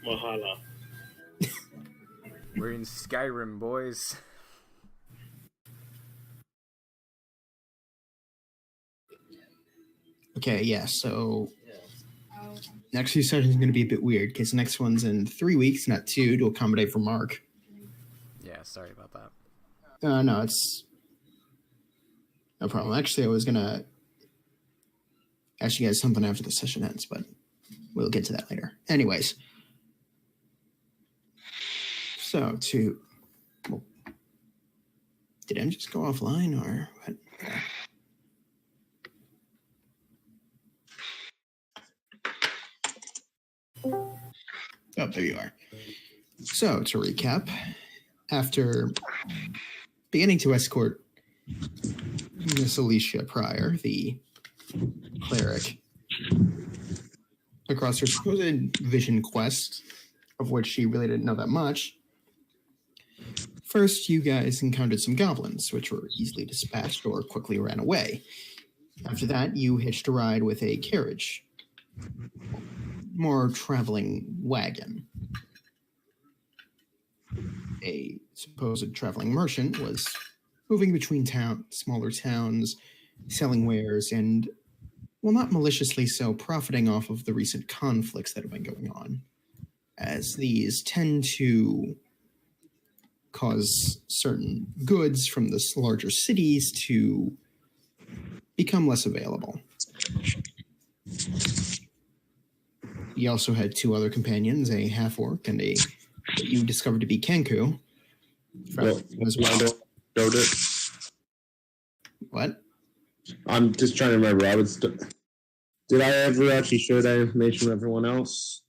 Mahala. We're in Skyrim, boys. Okay, yeah, so next few sessions are going to be a bit weird because the next one's in 3 weeks, not 2, to accommodate for Mark. Yeah, sorry about that. No, it's no problem. Actually, I was going to ask you guys something after the session ends, but we'll get to that later. Anyways, so well, did I just go offline or what? Oh, there you are. So, to recap, after beginning to escort Miss Alicia Pryor, the cleric, across her supposed vision quest, of which she really didn't know that much, first you guys encountered some goblins, which were easily dispatched or quickly ran away. After that, you hitched a ride with a carriage, more traveling wagon. A supposed traveling merchant was moving between smaller towns, selling wares, and, well, not maliciously so, profiting off of the recent conflicts that have been going on, as these tend to cause certain goods from the larger cities to become less available. He also had 2 other companions, a half-orc and a what you discovered to be Kenku. As well. What? I'm just trying to remember. Did I ever actually share that information with everyone else?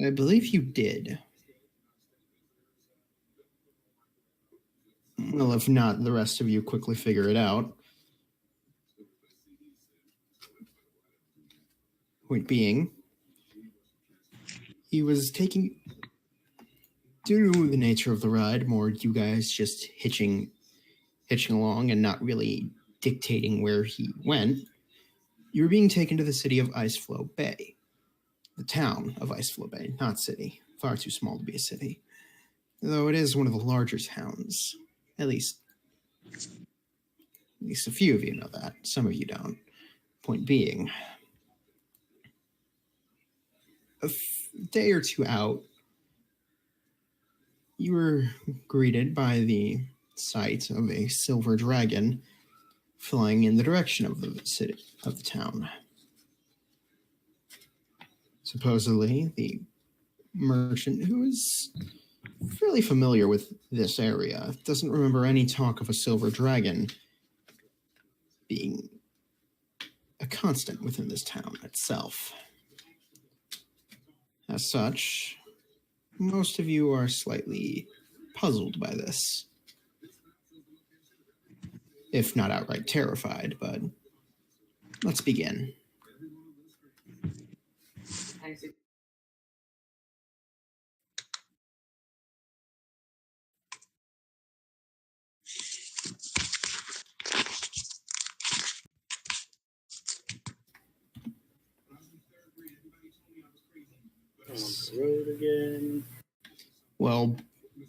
I believe you did. Well, if not, the rest of you quickly figure it out. Point being, he was taking, due to the nature of the ride, more you guys just hitching along and not really dictating where he went, you were being taken to the city of Iceflow Bay. The town of Iceflow Bay, not city. Far too small to be a city. Though it is one of the larger towns. At least a few of you know that. Some of you don't. Point being, a day or 2 out, you were greeted by the sight of a silver dragon flying in the direction of the city, of the town. Supposedly, the merchant, who is fairly familiar with this area, doesn't remember any talk of a silver dragon being a constant within this town itself. As such, most of you are slightly puzzled by this, if not outright terrified, but let's begin. On the road again. Well,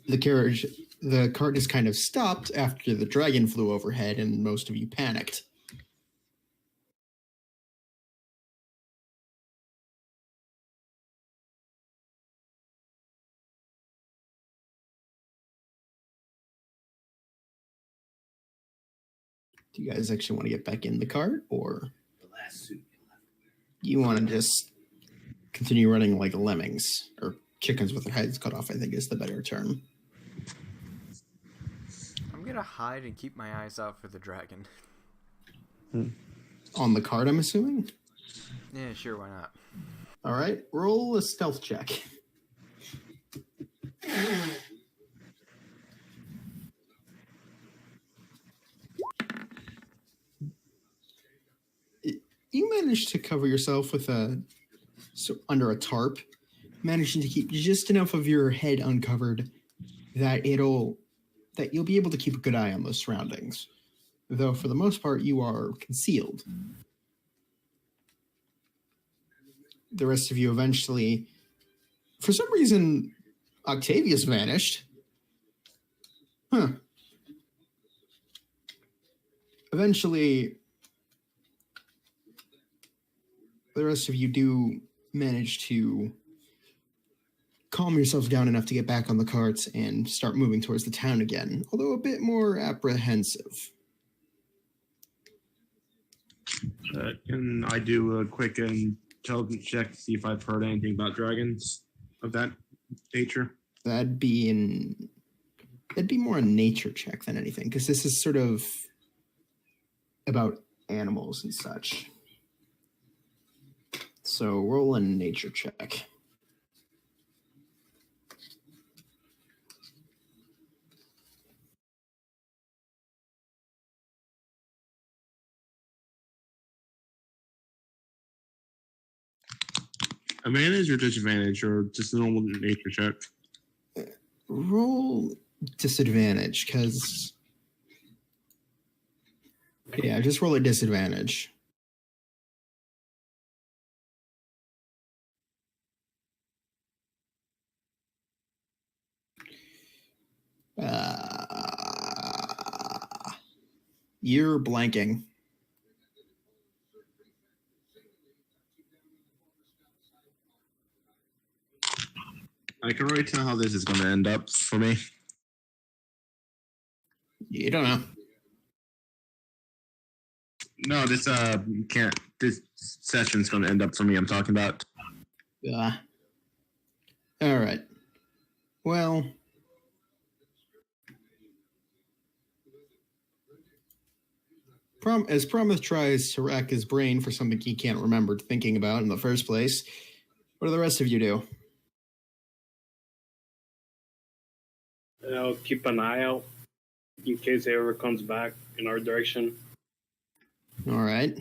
the cart just kind of stopped after the dragon flew overhead and most of you panicked. Do you guys actually want to get back in the cart, or you want to just continue running like lemmings, or chickens with their heads cut off, I think is the better term? I'm gonna hide and keep my eyes out for the dragon. On the cart, I'm assuming? Yeah, sure, why not? All right, roll a stealth check. You managed to cover yourself with under a tarp, managing to keep just enough of your head uncovered that you'll be able to keep a good eye on those surroundings. Though for the most part, you are concealed. the rest of you eventually, for some reason, Octavius vanished. Huh. Eventually, the rest of you do manage to calm yourselves down enough to get back on the carts and start moving towards the town again, although a bit more apprehensive. Can I do a quick intelligence check to see if I've heard anything about dragons of that nature? That'd be more a nature check than anything, because this is sort of about animals and such. So roll a nature check. Advantage or disadvantage, or just a normal nature check? Roll disadvantage, because... Yeah, just roll a disadvantage. You're blanking. I can already tell how this is going to end up for me. You don't know. No, this can't. This session's going to end up for me. I'm talking about. All right. Well, as Promise tries to rack his brain for something he can't remember thinking about in the first place, what do the rest of you do? I'll keep an eye out in case it ever comes back in our direction. All right.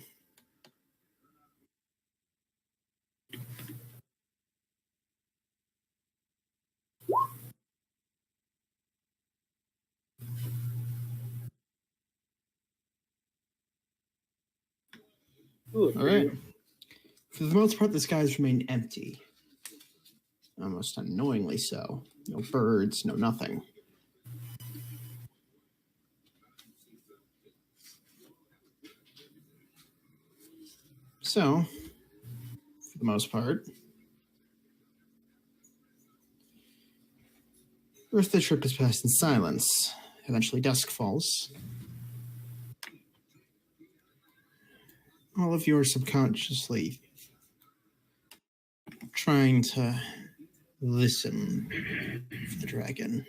Ooh, All right. For the most part, the skies remain empty. Almost annoyingly so. No birds, no nothing. So, for the most part, the rest of the trip is passed in silence. Eventually, dusk falls. All of you are subconsciously trying to listen for the dragon.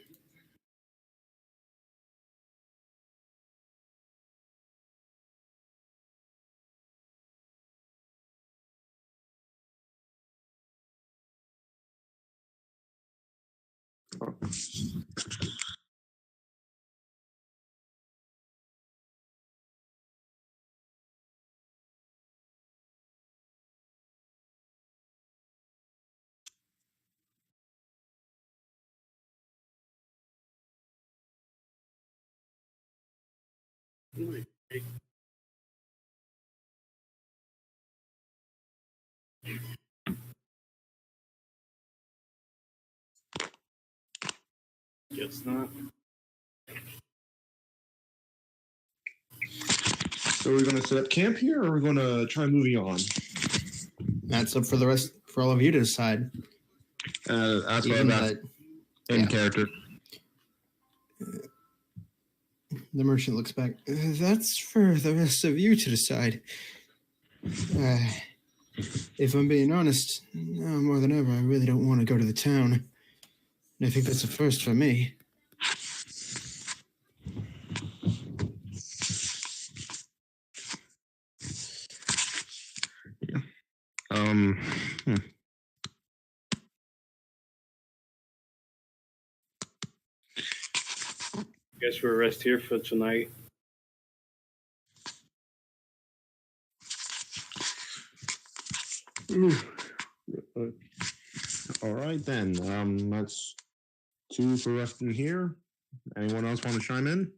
Guess not. So we're going to set up camp here, or are we going to try moving on? That's up for all of you to decide. That's what I'm asking. In character. The merchant looks back. That's for the rest of you to decide. If I'm being honest, now more than ever, I really don't want to go to the town. And I think that's a first for me. Guess we'll rest here for tonight. All right then. That's 2 for resting here. Anyone else want to chime in?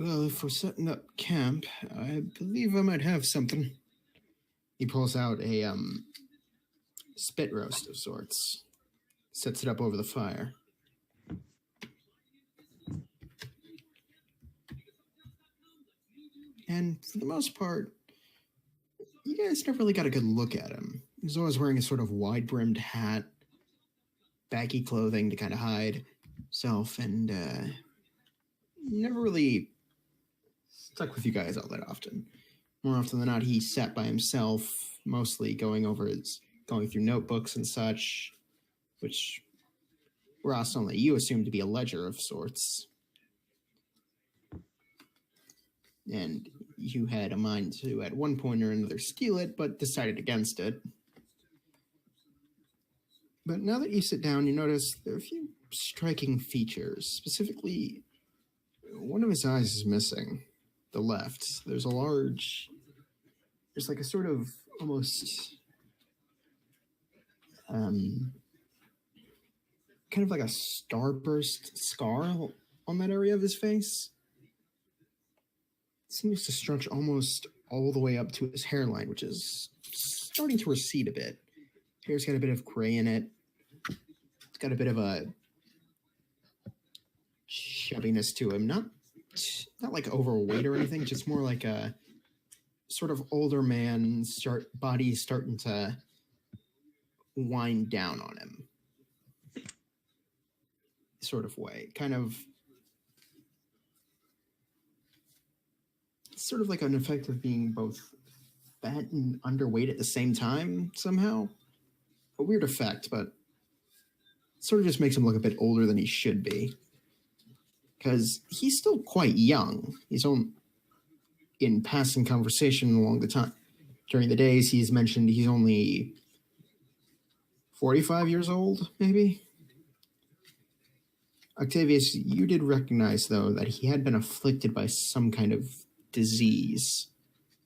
Well, if we're setting up camp, I believe I might have something. He pulls out a spit roast of sorts, sets it up over the fire. And for the most part, you guys never really got a good look at him. He's always wearing a sort of wide-brimmed hat, baggy clothing to kind of hide himself, and never really stuck with you guys all that often. More often than not, he sat by himself, mostly going through notebooks and such, which Ross, only you assumed to be a ledger of sorts. And you had a mind to, at one point or another, steal it, but decided against it. But now that you sit down, you notice there are a few striking features. Specifically, one of his eyes is missing. The left. There's like a sort of almost kind of like a starburst scar on that area of his face. It seems to stretch almost all the way up to his hairline, which is starting to recede a bit. Hair's got a bit of gray in it. It's got a bit of a chubbiness to him. Not like overweight or anything, just more like a sort of older man body starting to wind down on him sort of way. Kind of sort of like an effect of being both fat and underweight at the same time somehow. A weird effect, but sort of just makes him look a bit older than he should be. Because he's still quite young. He's in passing conversation along the time. During the days, he's mentioned he's only 45 years old, maybe? Octavius, you did recognize, though, that he had been afflicted by some kind of disease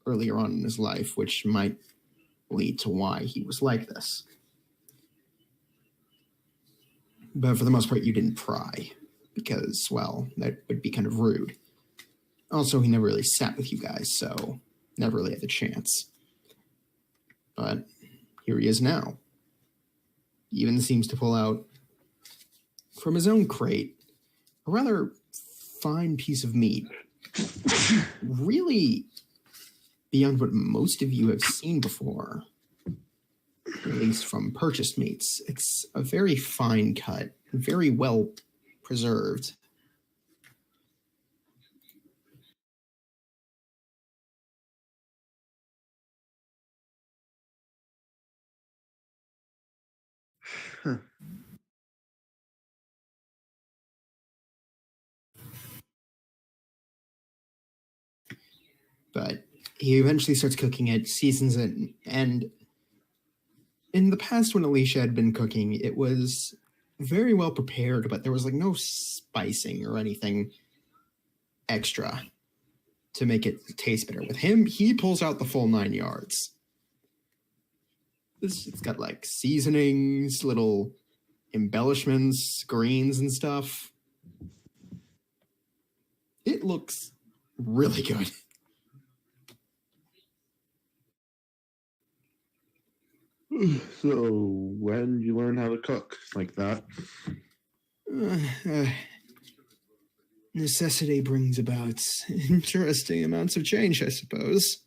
earlier on in his life, which might lead to why he was like this. But for the most part, you didn't pry, because, well, that would be kind of rude. Also, he never really sat with you guys, so never really had the chance. But here he is now. He even seems to pull out, from his own crate, a rather fine piece of meat. Really beyond what most of you have seen before, at least from purchased meats. It's a very fine cut, very well preserved. But he eventually starts cooking it, seasons it, and in the past when Alicia had been cooking, it was very well prepared, but there was like no spicing or anything extra to make it taste better. With him, he pulls out the full 9 yards. It's got like seasonings, little embellishments, greens and stuff. It looks really good. So, when did you learn how to cook like that? Necessity brings about interesting amounts of change, I suppose.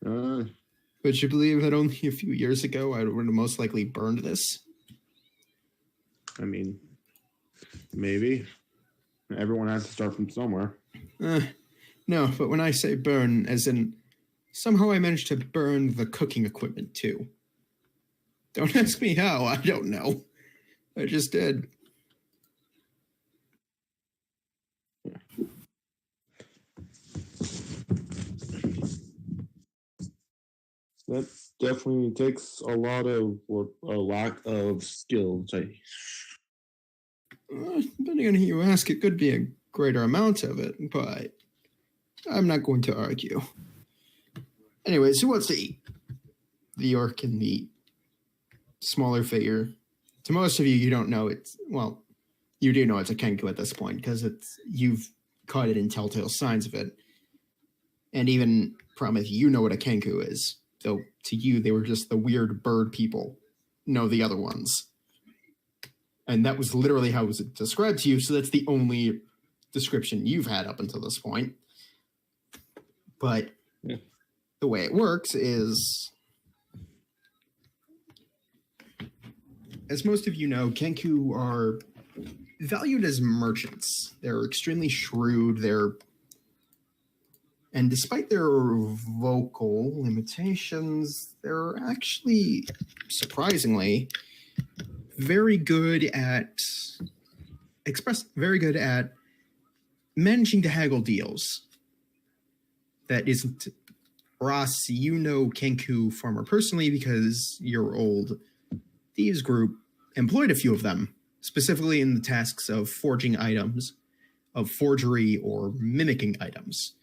Would you believe that only a few years ago I would have most likely burned this? I mean, maybe. Everyone has to start from somewhere. No, but when I say burn, as in, somehow I managed to burn the cooking equipment too. Don't ask me how, I don't know. I just did. That definitely takes a lot of, or a lack of skill. Depending on who you ask, it could be a greater amount of it, but I'm not going to argue. Anyways, who wants to eat? The orc and the smaller figure. To most of you, you don't know it's, well, You do know it's a Kenku at this point because you've caught it in telltale signs of it. And even Promise, you know what a Kenku is. Though to you, they were just the weird bird people. No, the other ones. And that was literally how it was described to you. So that's the only description you've had up until this point. But the way it works is, as most of you know, Kenku are valued as merchants. They're extremely shrewd. And despite their vocal limitations, they're actually, surprisingly, very good at managing to haggle deals. That isn't Ross. You know Kenku far more personally because your old thieves group employed a few of them, specifically in the tasks of forging items, of forgery or mimicking items.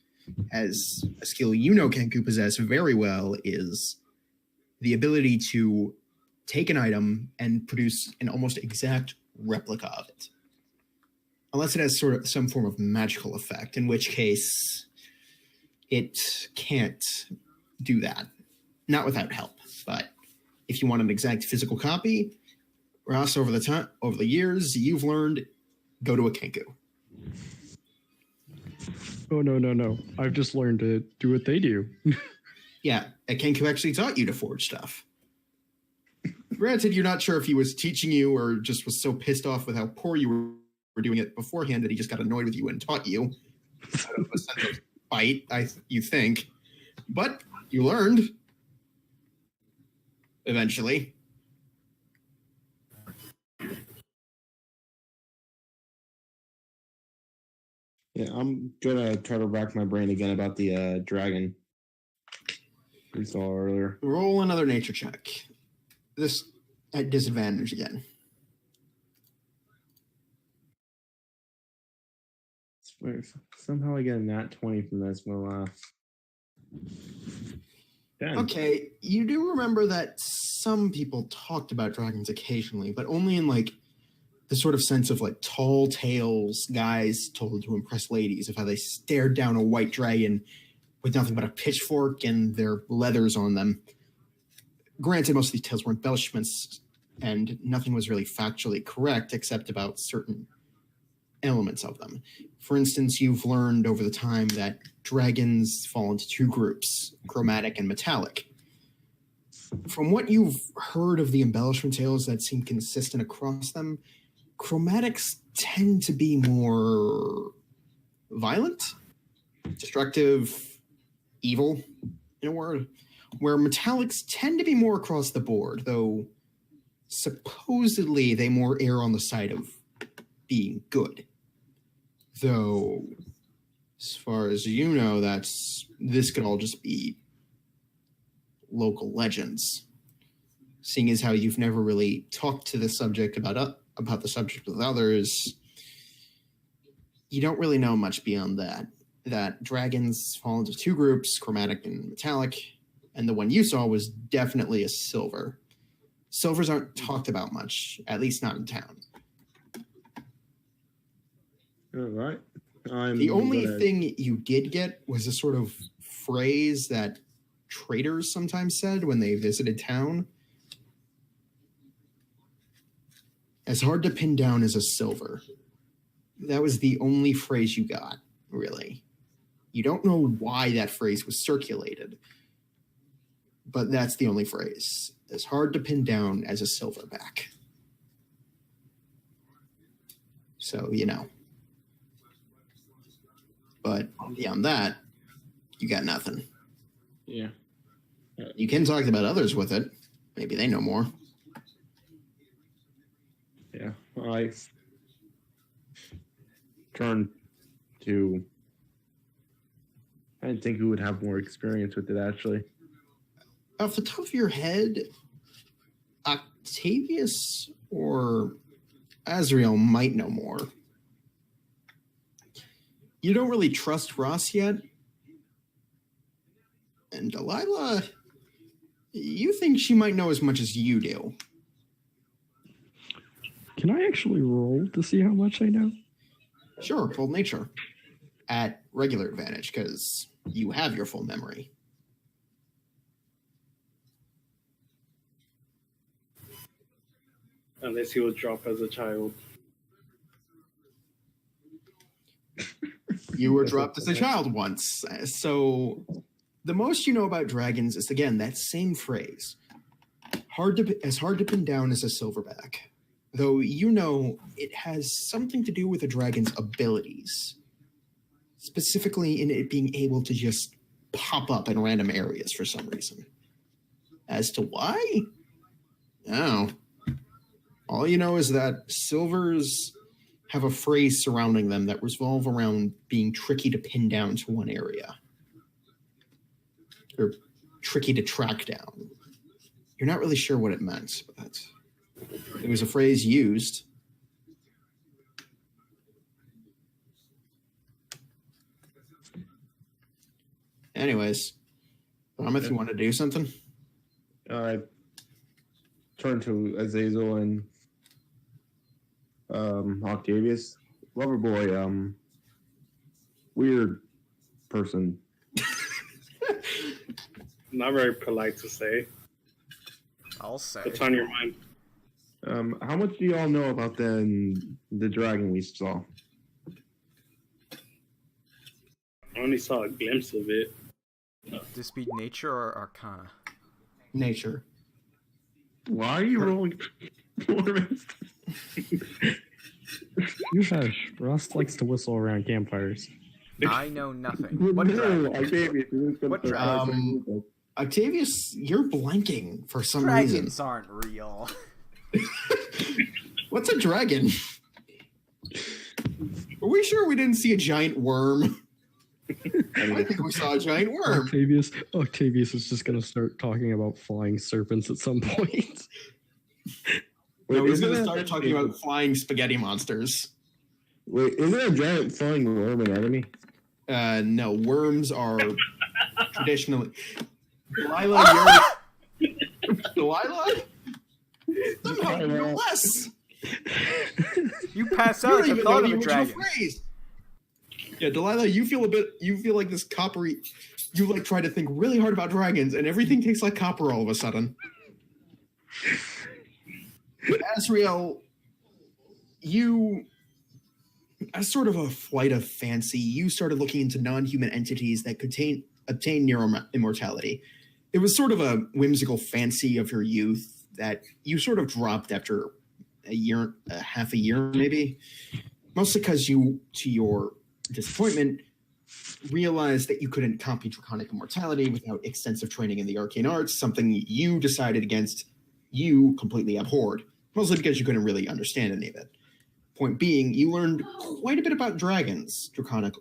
As a skill you know Kenku possess very well is the ability to take an item and produce an almost exact replica of it. Unless it has sort of some form of magical effect, in which case it can't do that. Not without help, but if you want an exact physical copy, Ross, over the years, you've learned, go to a Kenku. Oh, no. I've just learned to do what they do. Yeah, a Kenku actually taught you to forge stuff. Granted, you're not sure if he was teaching you or just was so pissed off with how poor you were doing it beforehand that he just got annoyed with you and taught you. Out of a sense of spite, you think. But you learned. Eventually. Yeah, I'm gonna try to rack my brain again about the dragon we saw earlier. Roll another nature check. This at disadvantage again. Somehow I get a nat 20 from this. My last. Damn. Okay, you do remember that some people talked about dragons occasionally, but only in like the sort of sense of like tall tales guys told to impress ladies of how they stared down a white dragon with nothing but a pitchfork and their leathers on them. Granted, most of these tales were embellishments and nothing was really factually correct except about certain elements of them. For instance, you've learned over the time that dragons fall into two groups, chromatic and metallic. From what you've heard of the embellishment tales that seem consistent across them, chromatics tend to be more violent, destructive, evil, in a word, where metallics tend to be more across the board, though supposedly they more err on the side of being good. Though, as far as you know, this could all just be local legends. Seeing as how you've never really talked to the subject about the subject with others, you don't really know much beyond that. That dragons fall into two groups, chromatic and metallic, and the one you saw was definitely a silver. Silvers aren't talked about much, at least not in town. All right. The only thing you did get was a sort of phrase that traders sometimes said when they visited town. As hard to pin down as a silver. That was the only phrase you got, really. You don't know why that phrase was circulated, but that's the only phrase. As hard to pin down as a silverback. So, you know. But beyond that, you got nothing. Yeah. You can talk about others with it. Maybe they know more. Yeah. I turned to... I didn't think we would have more experience with it, actually. Off the top of your head, Octavius or Azrael might know more. You don't really trust Ross yet. And Delilah, you think she might know as much as you do. Can I actually roll to see how much I know? Sure, full nature. At regular advantage, because you have your full memory. Unless he was dropped as a child. You were dropped as a child once. So the most you know about dragons is, again, that same phrase. Hard to pin down as a silverback. Though you know it has something to do with a dragon's abilities. Specifically in it being able to just pop up in random areas for some reason. As to why? Oh. All you know is that silvers have a phrase surrounding them that revolve around being tricky to pin down to one area. Or tricky to track down. You're not really sure what it meant, but it was a phrase used. Anyways, Ramith, you want to do something? I turn to Azazel and Octavius. Lover boy, weird person. Not very polite to say. I'll say. What's on your mind? How much do you all know about the dragon we saw? I only saw a glimpse of it. This be nature or arcana? Nature. Why are you rolling performance? You hush. Ross likes to whistle around campfires. I know nothing. What dragon? Octavius, What dragon? Octavius, you're blanking for some reason. Dragons aren't real. What's a dragon? Are we sure we didn't see a giant worm? I think we saw a giant worm. Octavius is just going to start talking about flying serpents at some point. No, he's going to start talking about flying spaghetti monsters. Wait, isn't a giant flying worm an enemy? No, worms are traditionally... Delilah, you're... Delilah? Somehow you're less. You pass out at the thought of a dragon. Phrase. Yeah, Delilah, you feel like this coppery, you like try to think really hard about dragons and everything tastes like copper all of a sudden. Asriel, you, as sort of a flight of fancy, you started looking into non-human entities that could obtain near immortality. It was sort of a whimsical fancy of your youth that you sort of dropped after half a year maybe, mostly because you, to your disappointment, realized that you couldn't copy draconic immortality without extensive training in the arcane arts, something you decided against, you completely abhorred, mostly because you couldn't really understand any of it. Point being, you learned quite a bit about dragons, draconic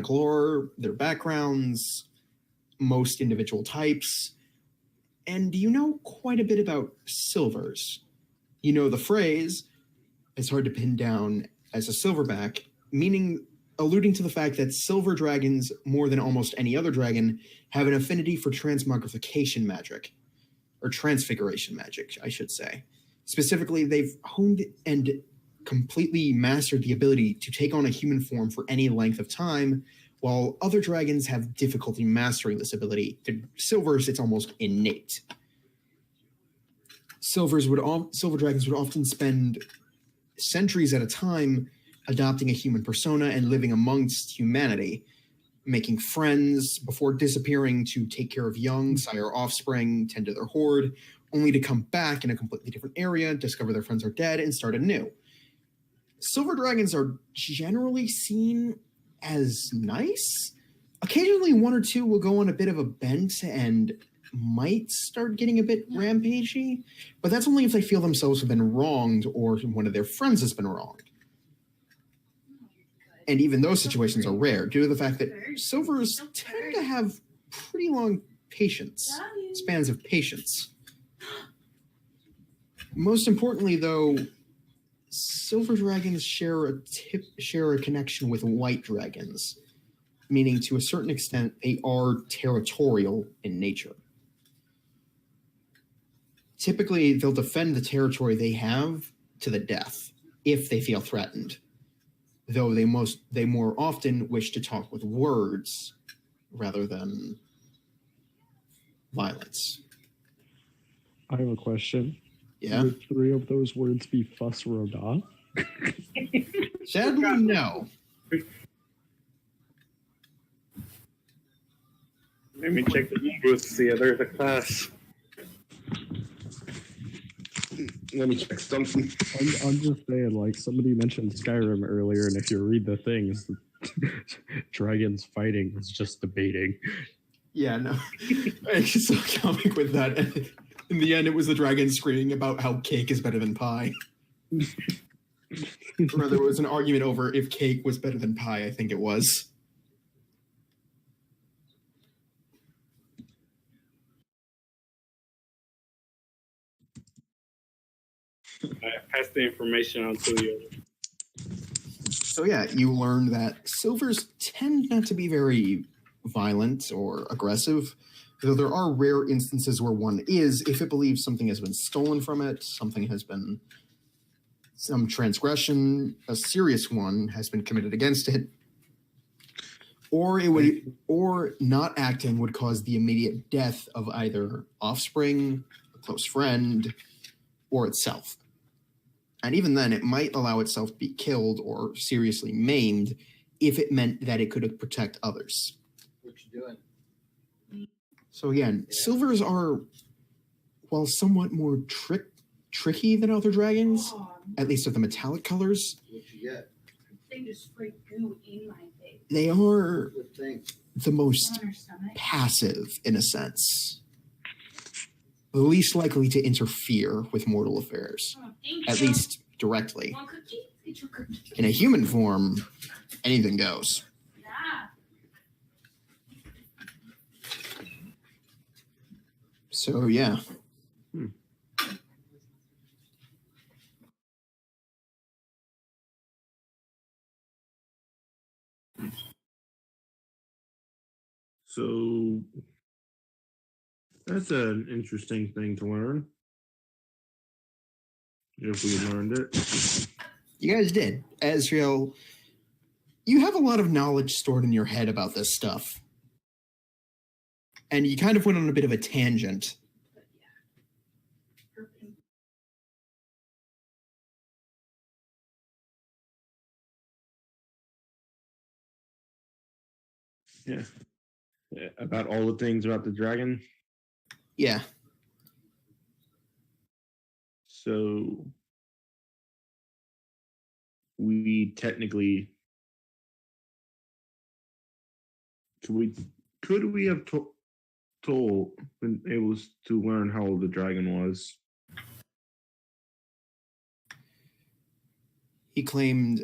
lore, their backgrounds, most individual types, and you know quite a bit about silvers. You know the phrase, it's hard to pin down as a silverback, alluding to the fact that silver dragons, more than almost any other dragon, have an affinity for transmogrification magic, or transfiguration magic, I should say. Specifically, they've honed and completely mastered the ability to take on a human form for any length of time, while other dragons have difficulty mastering this ability. To silvers, it's almost innate. Silver dragons would often spend centuries at a time adopting a human persona and living amongst humanity, making friends before disappearing to take care of young, sire offspring, tend to their horde, only to come back in a completely different area, discover their friends are dead, and start anew. Silver dragons are generally seen as nice. Occasionally, one or two will go on a bit of a bent and might start getting a bit rampagey, but that's only if they feel themselves have been wronged or one of their friends has been wronged. And even those situations are rare due to the fact that silvers tend to have pretty long spans of patience. Most importantly, though, silver dragons share a connection with white dragons, meaning to a certain extent they are territorial in nature. Typically, they'll defend the territory they have to the death if they feel threatened, though they more often wish to talk with words rather than violence. I have a question. Yeah? Would 3 of those words be fuss roda? Sadly, no. Let me check the Hebrews to see if there's a class. Let me check something. I'm just saying, like, somebody mentioned Skyrim earlier, and if you read the things, dragons fighting is just debating. Yeah, no. I just saw a comic with that. And in the end, it was the dragon screaming about how cake is better than pie. Or there was an argument over if cake was better than pie, I think it was. I passed the information on to you. So yeah, you learn that silvers tend not to be very violent or aggressive, though there are rare instances where one is if it believes something has been stolen from it, some transgression, a serious one has been committed against it, or not acting would cause the immediate death of either offspring, a close friend, or itself. And even then, it might allow itself to be killed or seriously maimed if it meant that it could protect others. What you doing? So again, silvers are, while somewhat more tricky than other dragons, at least with the metallic colors, What you get? They just sprayed goo in my face. they are Good thing. the most On her stomach. passive in a sense. The least likely to interfere with mortal affairs, Oh, thank at you. least directly. One cookie? Get your cookie. In a human form, anything goes. Yeah. So yeah. So that's an interesting thing to learn. If we learned it. You guys did. Azrael, you have a lot of knowledge stored in your head about this stuff. And you kind of went on a bit of a tangent. Yeah. About all the things about the dragon. Yeah. So we technically could we have been able to learn how old the dragon was? He claimed,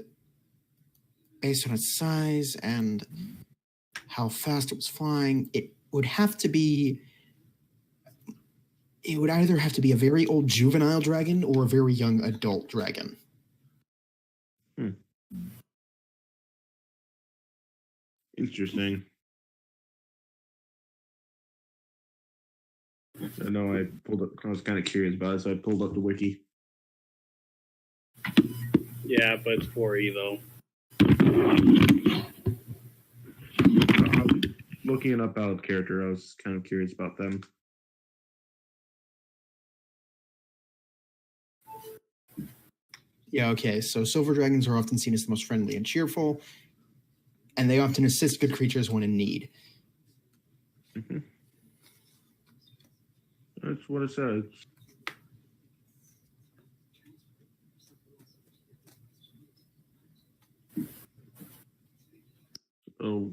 based on its size and how fast it was flying, it would either have to be a very old juvenile dragon or a very young adult dragon. Interesting. I know I was kind of curious about it, so I pulled up the wiki. Yeah, but it's 4E though. Looking it up out of character, I was kind of curious about them. Yeah, okay, so silver dragons are often seen as the most friendly and cheerful, and they often assist good creatures when in need. Mm-hmm. That's what it says. So,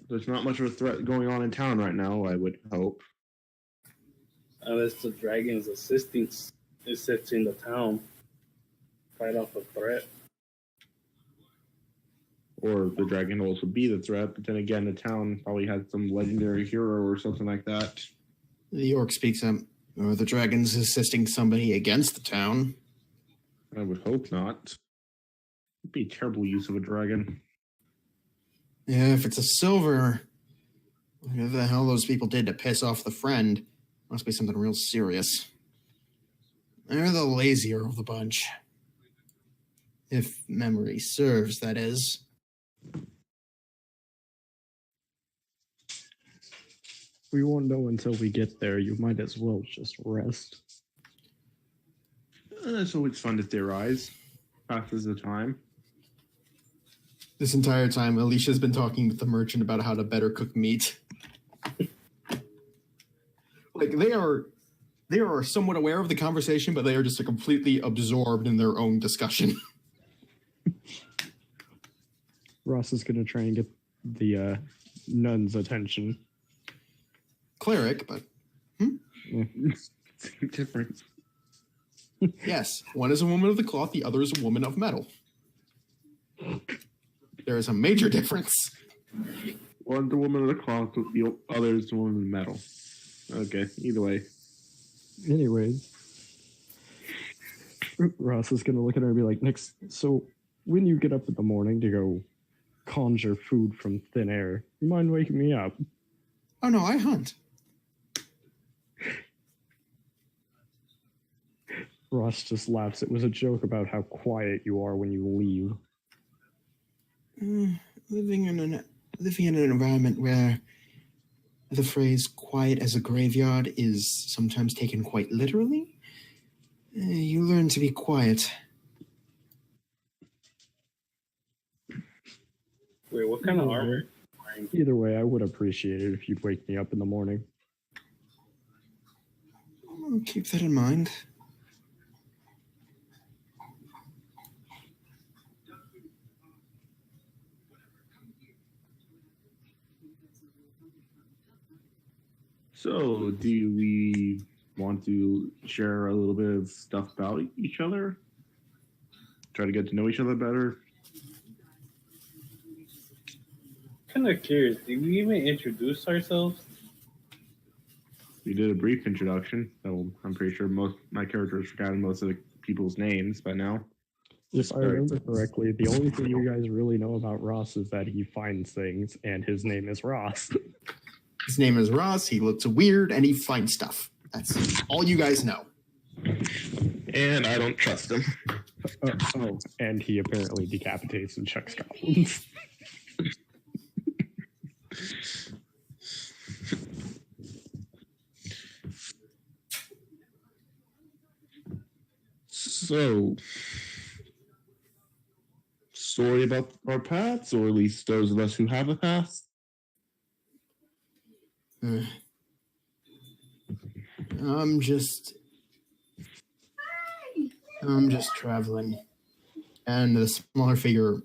there's not much of a threat going on in town right now, I would hope. Unless the dragon's assisting the town. Fight off a threat. Or the dragon will also be the threat, but then again, the town probably has some legendary hero or something like that. The orc speaks up. Or the dragon's assisting somebody against the town. I would hope not. It'd be a terrible use of a dragon. Yeah, if it's a silver, whatever the hell those people did to piss off the friend, must be something real serious. They're the lazier of the bunch. If memory serves, that is. We won't know until we get there. You might as well just rest. It's always fun to theorize. Passes the time. This entire time, Alicia's been talking with the merchant about how to better cook meat. Like, they are somewhat aware of the conversation, but they are just completely absorbed in their own discussion. Ross is going to try and get the nun's attention. Cleric, but Different. yes, one is a woman of the cloth, the other is a woman of metal. There is a major difference. One's the woman of the cloth, the other is the woman of the metal. Okay, either way. Anyways, Ross is going to look at her and be like, Nix, so when you get up in the morning to go conjure food from thin air, you mind waking me up? Oh no, I hunt. Ross just laughs. It was a joke about how quiet you are when you leave. Living in an environment where the phrase quiet as a graveyard is sometimes taken quite literally, you learn to be quiet. Wait, what kind of armor? Either way, I would appreciate it if you'd wake me up in the morning. I'll keep that in mind. So, do we want to share a little bit of stuff about each other? Try to get to know each other better? Kind of curious. Did we even introduce ourselves? We did a brief introduction, so I'm pretty sure most my characters forgotten most of the people's names by now. If I remember correctly, the only thing you guys really know about Ross is that he finds things, and his name is Ross. His name is Ross, he looks weird, and he finds stuff. That's all you guys know. And I don't trust him. And he apparently decapitates and chucks goblins. So, story about our paths, or at least those of us who have a path? I'm just traveling. And the smaller figure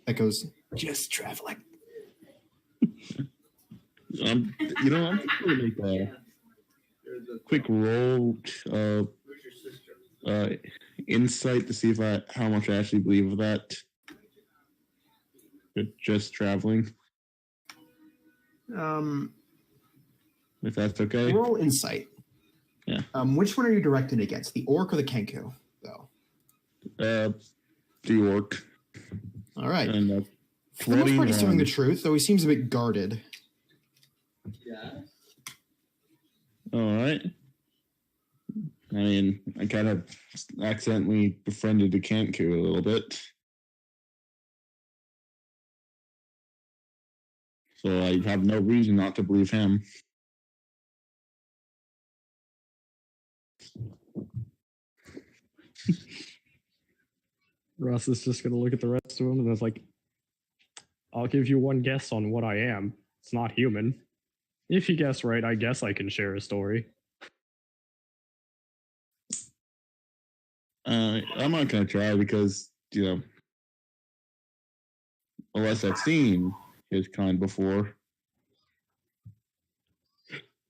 echoes, just traveling. I'm going to make a quick roll insight to see if how much I actually believe of that. Just traveling. If that's okay. Roll insight. Yeah. Which one are you directed against, the orc or the kenku, though? The orc. All right. And For the most part, he's telling the truth, though he seems a bit guarded. Yeah. All right. I mean, I kind of accidentally befriended the Kanku a little bit. So I have no reason not to believe him. Ross is just going to look at the rest of them and is like, I'll give you one guess on what I am. It's not human. If you guess right, I guess I can share a story. I'm not going to try because, unless I've seen his kind before.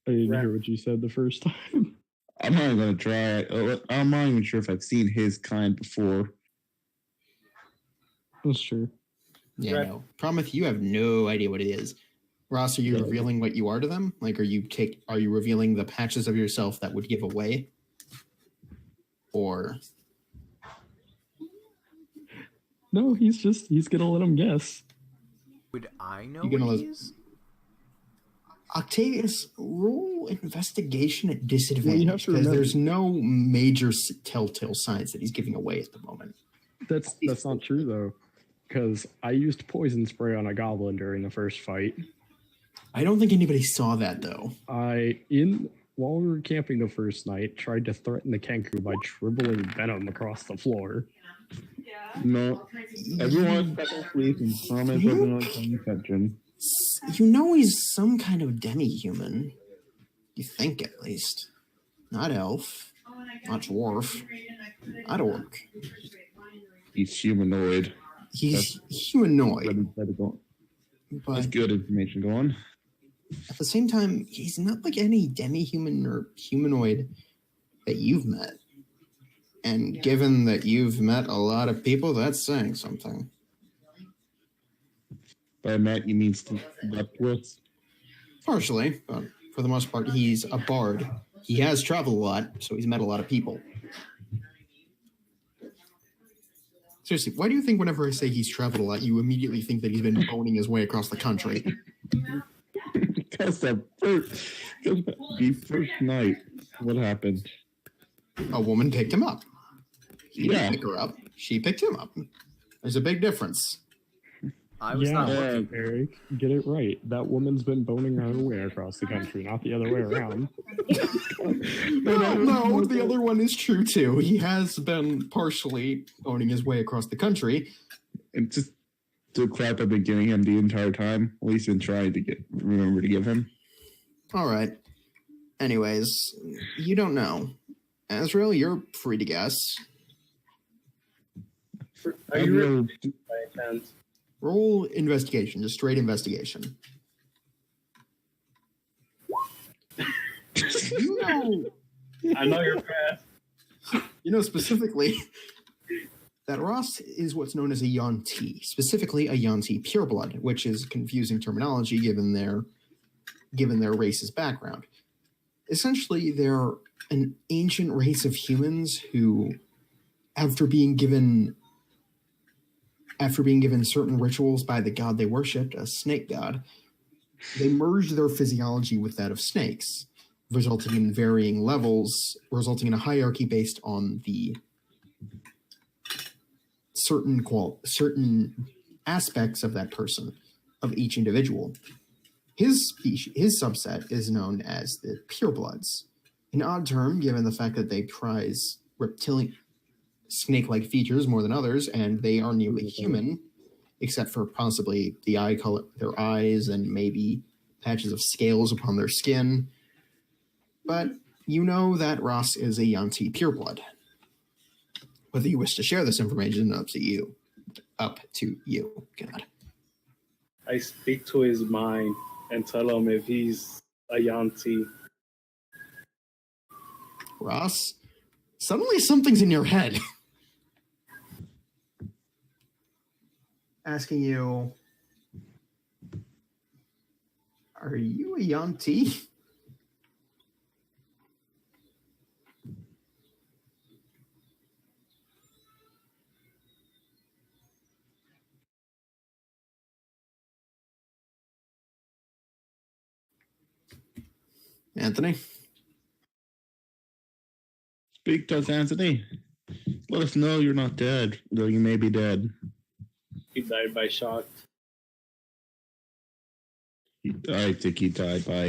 I didn't hear what you said the first time. I'm not going to try. I'm not even sure if I've seen his kind before. That's true. Yeah, Right. no. Problem with you have no idea what it is. Ross, are you revealing what you are to them? Like, are you revealing the patches of yourself that would give away? Or No, he's going to let him guess. Would I know You gonna what let- he is? Octavius, roll investigation at Well, you disadvantage have to because remember- there's no major telltale signs that he's giving away at the moment. That's not true though, because I used poison spray on a goblin during the first fight. I don't think anybody saw that though. While we were camping the first night, tried to threaten the Kenku by dribbling venom across the floor. No, everyone got their sleep and promise You- everyone paying attention. You know he's some kind of demi-human. You think at least. Not elf. Not dwarf. Not orc. He's humanoid. He's humanoid, That's but good information. Go on. at the same time, he's not like any demi-human or humanoid that you've met. And given that you've met a lot of people, that's saying something. By Matt, you mean slept with? Partially, but for the most part, he's a bard. He has traveled a lot, so he's met a lot of people. Seriously, why do you think whenever I say he's traveled a lot, you immediately think that he's been boning his way across the country? Because the first night, what happened? A woman picked him up. He Yeah. didn't pick her up. She picked him up. There's a big difference. I was not looking. Eric, get it right. That woman's been boning her way across the country, not the other way around. No, the other one is true too. He has been partially boning his way across the country. And just the crap I've been giving him the entire time. At least been trying to remember to give him. All right. Anyways, you don't know. Azrael, you're free to guess. Are you really by chance? Roll investigation, just straight investigation. You know, I know you're fast. you know specifically that Ross is what's known as a Yuan-Ti, specifically a Yuan-Ti pureblood, which is confusing terminology given their race's background. Essentially, they're an ancient race of humans who, after being given certain rituals by the god they worshipped, a snake god, they merged their physiology with that of snakes, resulting in varying levels, resulting in a hierarchy based on the certain aspects of that person, of each individual. His subset is known as the purebloods, an odd term given the fact that they prize reptilian snake-like features more than others, and they are nearly human, except for possibly the eye color, their eyes, and maybe patches of scales upon their skin. But you know that Ross is a Yuan-Ti pureblood. Whether you wish to share this information, up to you. Up to you. God. I speak to his mind and tell him if he's a Yuan-Ti. Ross, suddenly something's in your head. Asking you, are you a Yuan-Ti? Anthony? Speak to us, Anthony. Let us know you're not dead, though you may be dead. He died by shock. I think he died by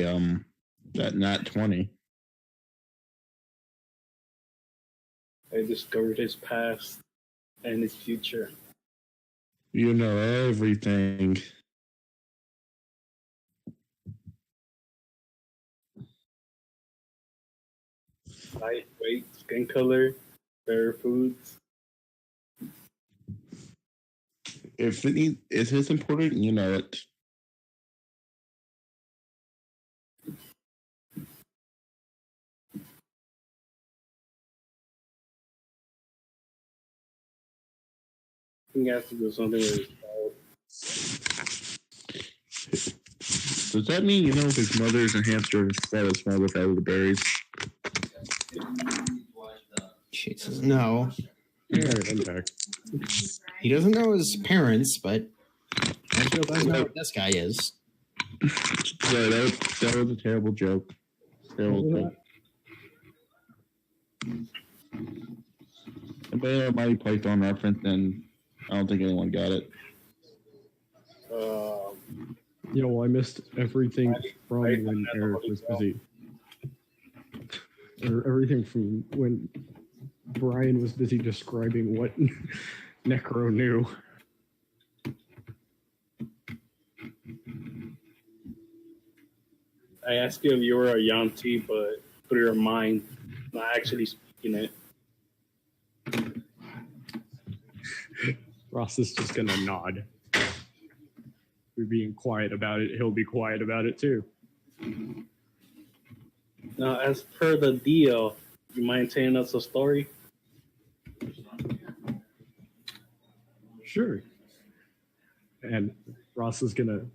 that nat 20. I discovered his past and his future. You know everything. Height, weight, skin color, favorite foods. If it's important, you know it. He has to do something with his child. Does that mean you know if his mother is a hamster instead of small with elderberries? Jesus, no. Alright, I'm back. He doesn't know his parents, but Ezreal does know what this guy is. Yeah, that was a terrible joke. Terrible joke. If they had a Mighty Python reference, then I don't think anyone got it. I missed everything from when Eric was busy. Or everything from when Brian was busy describing what Necro knew. I asked you if you were a Yanti, but through your mind, not actually speaking it. Ross is just gonna nod. We're being quiet about it. He'll be quiet about it too. Now, as per the deal, you mind telling us a story? Sure. And Ross is gonna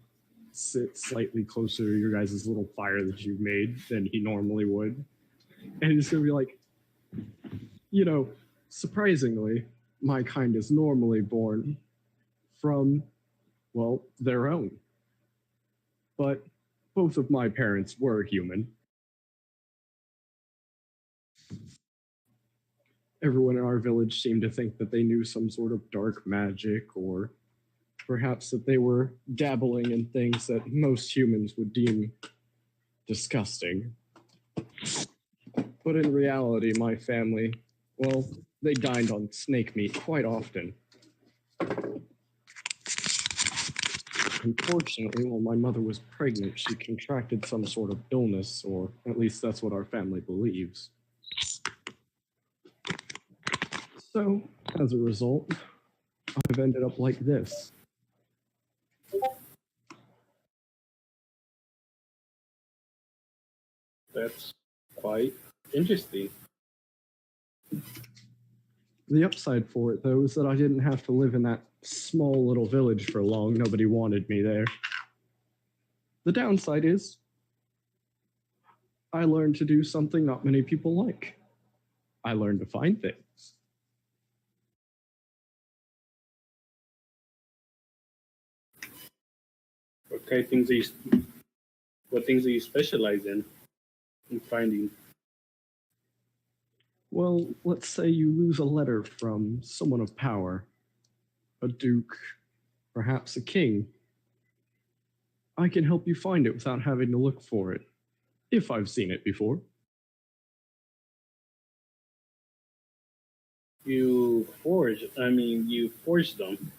sit slightly closer to your guys' little fire that you've made than he normally would. And he's gonna be like, surprisingly, my kind is normally born from, well, their own. But both of my parents were human. Everyone in our village seemed to think that they knew some sort of dark magic, or perhaps that they were dabbling in things that most humans would deem disgusting. But in reality, my family, well, they dined on snake meat quite often. Unfortunately, while my mother was pregnant, she contracted some sort of illness, or at least that's what our family believes. So, as a result, I've ended up like this. That's quite interesting. The upside for it, though, is that I didn't have to live in that small little village for long. Nobody wanted me there. The downside is I learned to do something not many people like. I learned to find things. What things do you specialize in finding? Well, let's say you lose a letter from someone of power, a duke, perhaps a king. I can help you find it without having to look for it, if I've seen it before. You forged them.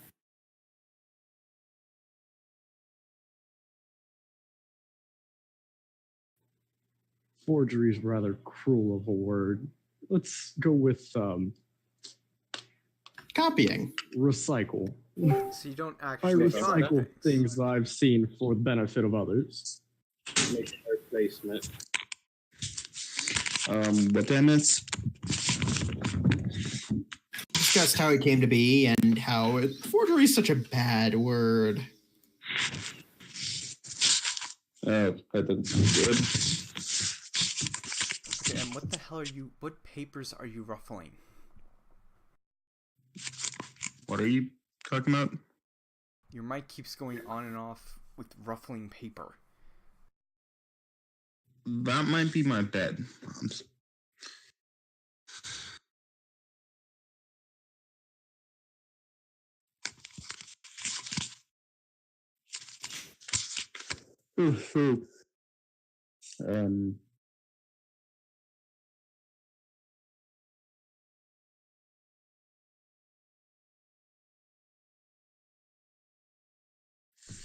Forgery is rather cruel of a word. Let's go with Copying. recycle. So you don't I actually find recycle things that I've seen for the benefit of others. Make a replacement. What that is? Discussed how it came to be and how forgery is such a bad word. That doesn't sound good. Okay, and what papers are you ruffling? What are you talking about? Your mic keeps going on and off with ruffling paper. That might be my bed.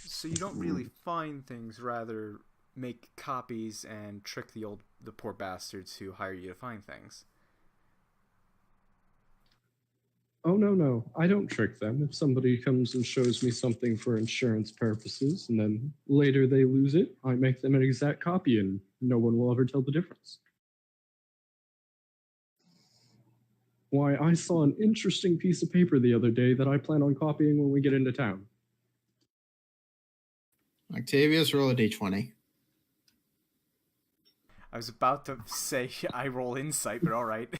So you don't really find things, rather make copies and trick the poor bastards who hire you to find things. Oh, no. I don't trick them. If somebody comes and shows me something for insurance purposes, and then later they lose it, I make them an exact copy, and no one will ever tell the difference. Why, I saw an interesting piece of paper the other day that I plan on copying when we get into town. Octavius, roll a d20. I was about to say I roll insight, but all right.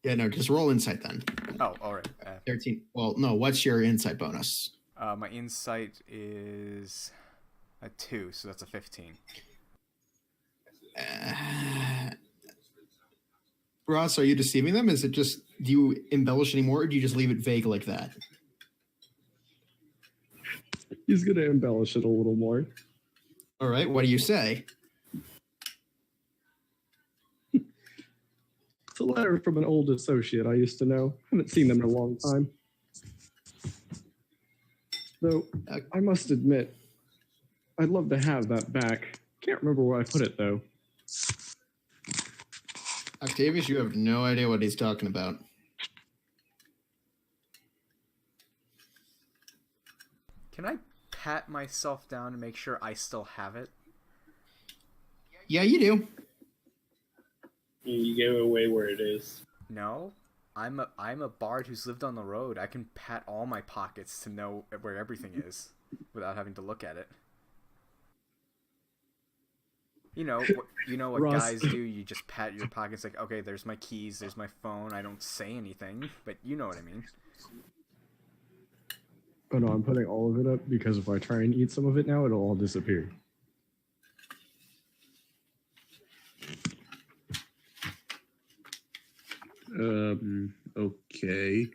Yeah, no, just roll insight then. Oh, all right. 13. Well, no, what's your insight bonus? My insight is A 2, so that's a 15. Ross, are you deceiving them? Is it just, do you embellish anymore, or do you just leave it vague like that? He's going to embellish it a little more. All right, what do you say? It's a letter from an old associate I used to know. Haven't seen them in a long time. Though, I must admit, I'd love to have that back. Can't remember where I put it, though. Octavius, you have no idea what he's talking about. Can I pat myself down and make sure I still have it? Yeah, you do. You gave away where it is. No. I'm a bard who's lived on the road. I can pat all my pockets to know where everything is without having to look at it. You know what Ross. guys do. You just pat your pockets like, okay, there's my keys, there's my phone. I don't say anything, but you know what I mean. Oh no, I'm putting all of it up because if I try and eat some of it now, it'll all disappear. Okay.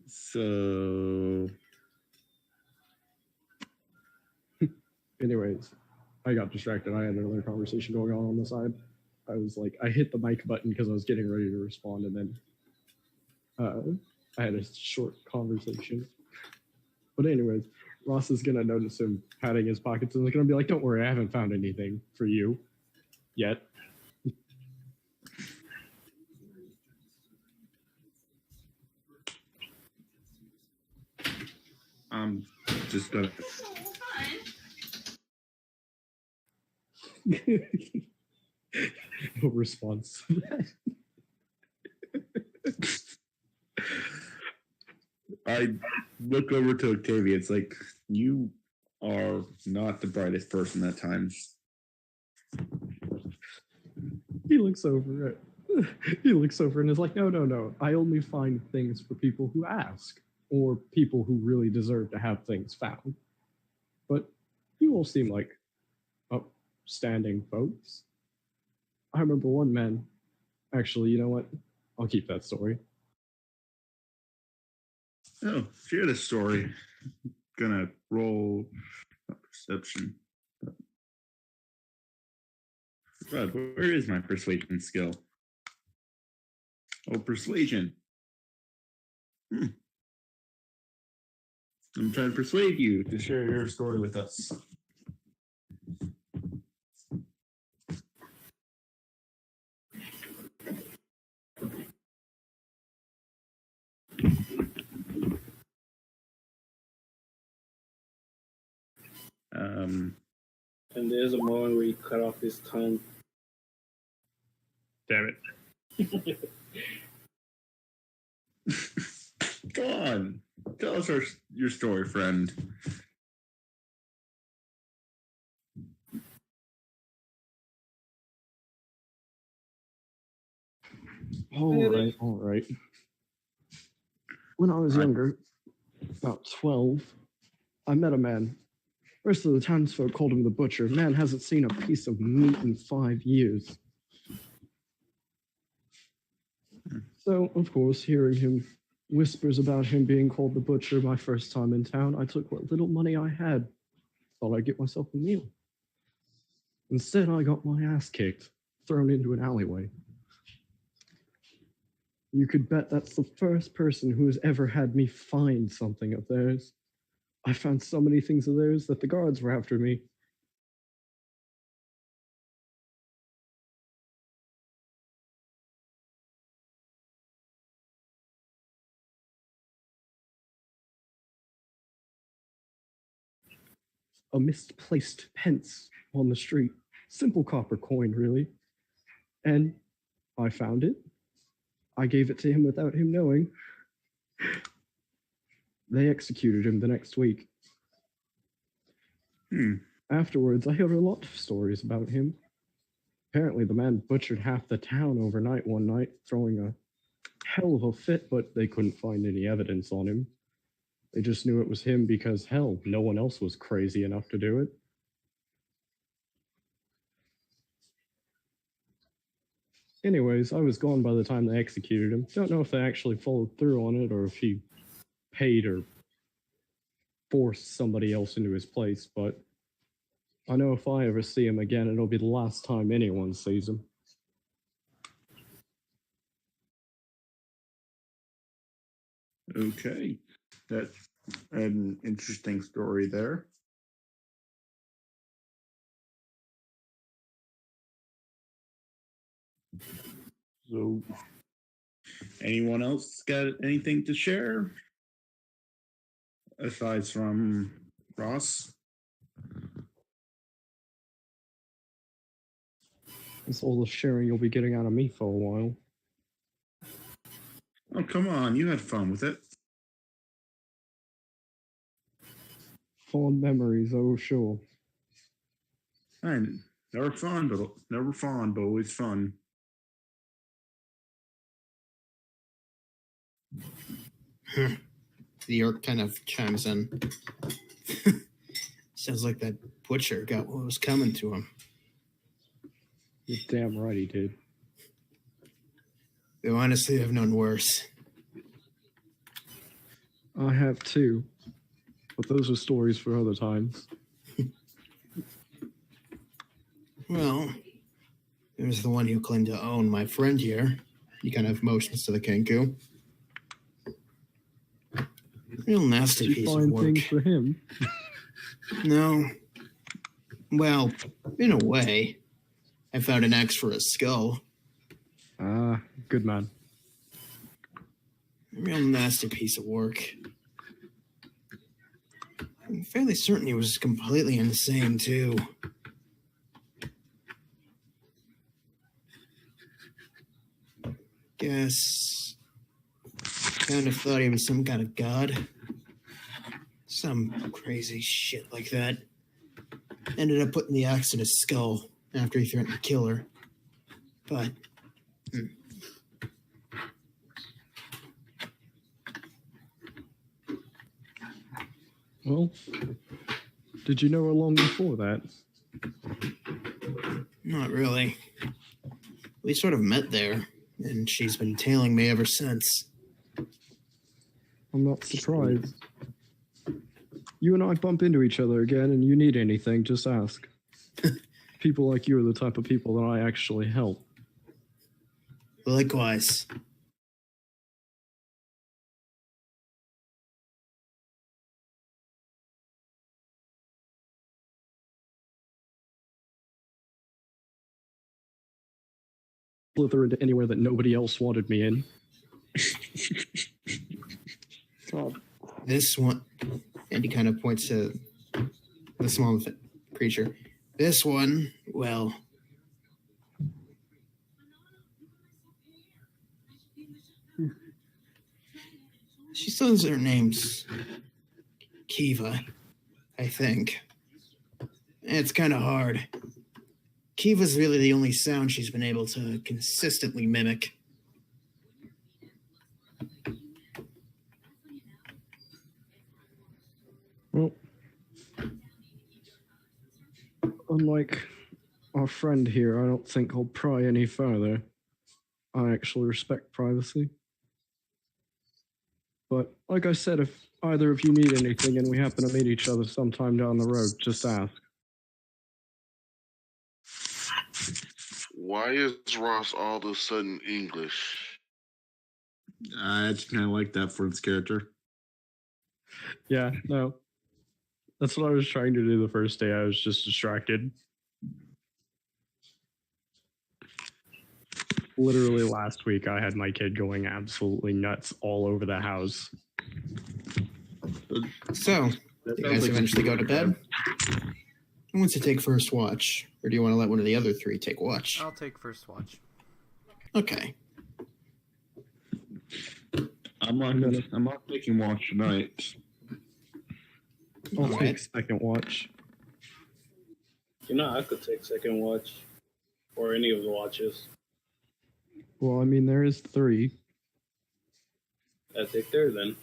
So, anyways, I got distracted. I had another conversation going on the side. I was like, I hit the mic button because I was getting ready to respond, and then I had a short conversation. But anyways, Ross is gonna notice him patting his pockets and he's gonna be like, "Don't worry, I haven't found anything for you yet." I'm just gonna. No response to that. I look over to Octavia. It's like, you are not the brightest person at times. He looks over it. He looks over and is like, no. I only find things for people who ask, or people who really deserve to have things found. But you all seem like upstanding folks. I remember one man. Actually, you know what? I'll keep that story. Oh, share the story. Gonna roll perception. God, where is my persuasion skill? Oh, persuasion. I'm trying to persuade you to share your story with us. And there's a moment where you cut off his tongue. Damn it. Go on. Tell us your story, friend. All right. When I was younger, about 12, I met a man. Rest of the townsfolk called him the butcher. Man hasn't seen a piece of meat in 5 years. So, of course, hearing him whispers about him being called the butcher my first time in town, I took what little money I had. Thought I'd get myself a meal. Instead, I got my ass kicked, thrown into an alleyway. You could bet that's the first person who has ever had me find something of theirs. I found so many things of theirs that the guards were after me. A misplaced pence on the street. Simple copper coin, really. And I found it. I gave it to him without him knowing. They executed him the next week. Afterwards, I heard a lot of stories about him. Apparently, the man butchered half the town overnight one night, throwing a hell of a fit, but they couldn't find any evidence on him. They just knew it was him because, hell, no one else was crazy enough to do it. Anyways, I was gone by the time they executed him. Don't know if they actually followed through on it or if he paid or forced somebody else into his place, but I know if I ever see him again, it'll be the last time anyone sees him. Okay. That's an interesting story there. So, anyone else got anything to share? Aside from Ross? That's all the sharing you'll be getting out of me for a while. Oh, come on. You had fun with it. Fond memories, oh sure. And never fun, but always fun. The orc kind of chimes in. Sounds like that butcher got what was coming to him. You're damn right he did. Though honestly, I've known worse. I have too, but those are stories for other times. Well, there's the one who claimed to own my friend here. He kind of motions to the Kenku. Real nasty Did you piece of find work. things for him? No. Well, in a way. I found an axe for a skull. Ah, good man. Real nasty piece of work. I'm fairly certain he was completely insane, too. Guess... kind of thought he was some kind of god. Some crazy shit like that. Ended up putting the axe in his skull after he threatened to kill her. But... Well, did you know her long before that? Not really. We sort of met there, and she's been tailing me ever since. I'm not surprised. You and I bump into each other again, and you need anything, just ask. People like you are the type of people that I actually help. Likewise. Slither into anywhere that nobody else wanted me in. God. This one, and he kind of points to the small creature. This one, well, she says her name's Kiva, I think. It's kind of hard. Kiva's really the only sound she's been able to consistently mimic. Well, unlike our friend here, I don't think I'll pry any further. I actually respect privacy. But like I said, if either of you need anything and we happen to meet each other sometime down the road, just ask. Why is Ross all of a sudden English? I just kind of like that for its character. Yeah, no. That's what I was trying to do the first day. I was just distracted. Literally last week, I had my kid going absolutely nuts all over the house. So, you guys eventually go to bed? Who wants to take first watch? Or do you want to let one of the other three take watch? I'll take first watch. Okay. I'm not taking watch tonight. I'll All take right. second watch. You know, I could take second watch or any of the watches. Well, I mean, there is 3. I'll take there then.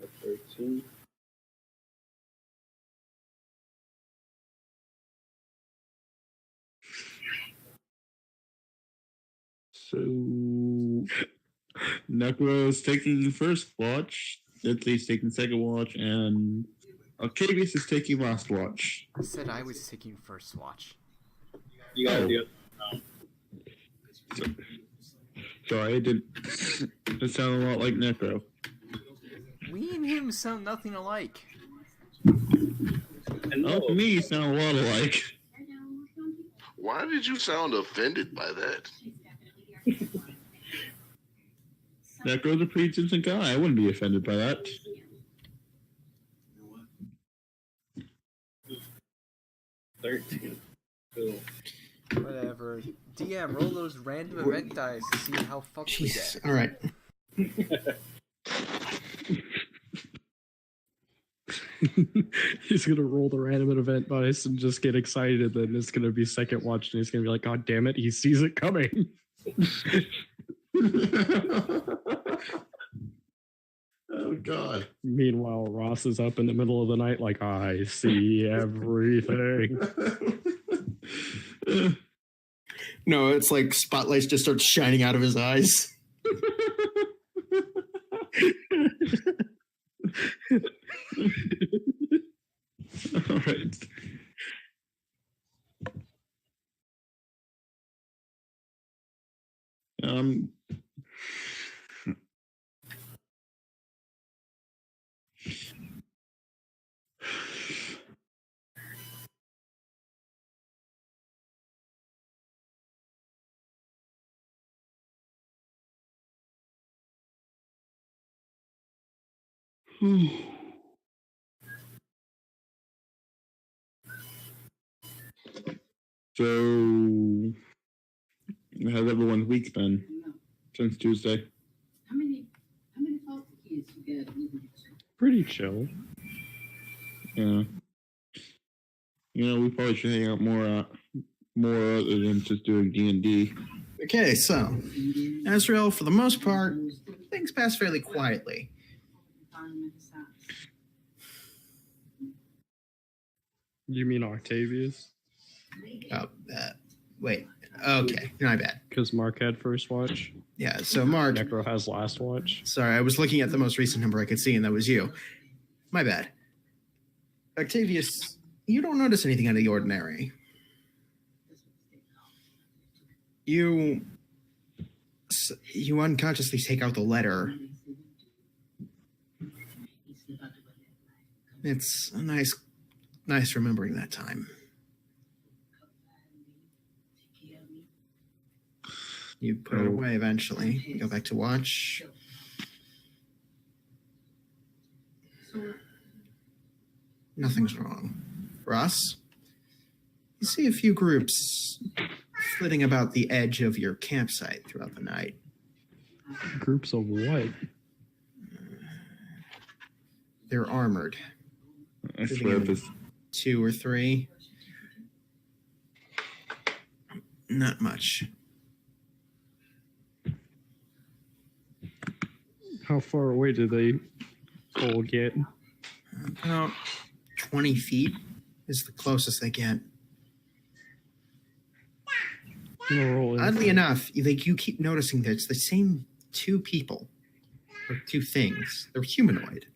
At 13. So Necro's taking the first watch, Deadly's taking the second watch, and Octavius is taking last watch. I said I was taking first watch. You got the Sorry, it did. It sounded a lot like Necro. We and him sound nothing alike. and Oh, to me, you sound a lot alike. Why did you sound offended by that? Necro's a pretty decent guy. I wouldn't be offended by that. Cool. Whatever. DM, roll those random event dice to see how fucked we Jesus. get. All right. He's gonna roll the random event dice and just get excited. Then it's gonna be second watch, and he's gonna be like, "God damn it, he sees it coming." Oh God. Meanwhile, Ross is up in the middle of the night, like, "I see everything." No, it's like spotlights just start shining out of his eyes. All right. Um. So, how's everyone's week been since Tuesday? How many fault keys you get? Pretty chill. Yeah. You know, we probably should hang out more other than just doing D&D. Okay, so Azrael, for the most part, things pass fairly quietly. You mean Octavius? Oh, wait. Okay, my bad. Because Mark had first watch. Yeah, so Mark. Necro has last watch. Sorry, I was looking at the most recent number I could see, and that was you. My bad. Octavius, you don't notice anything out of the ordinary. You unconsciously take out the letter. It's a nice remembering that time. You put it away eventually. You go back to watch. Nothing's wrong. Ross, you see a few groups flitting about the edge of your campsite throughout the night. Groups of what? They're armored. I swear if it's 2 or 3. Not much. How far away do they all get? About 20 feet is the closest they get. Oddly enough, you keep noticing that it's the same 2 people or 2 things. They're humanoid.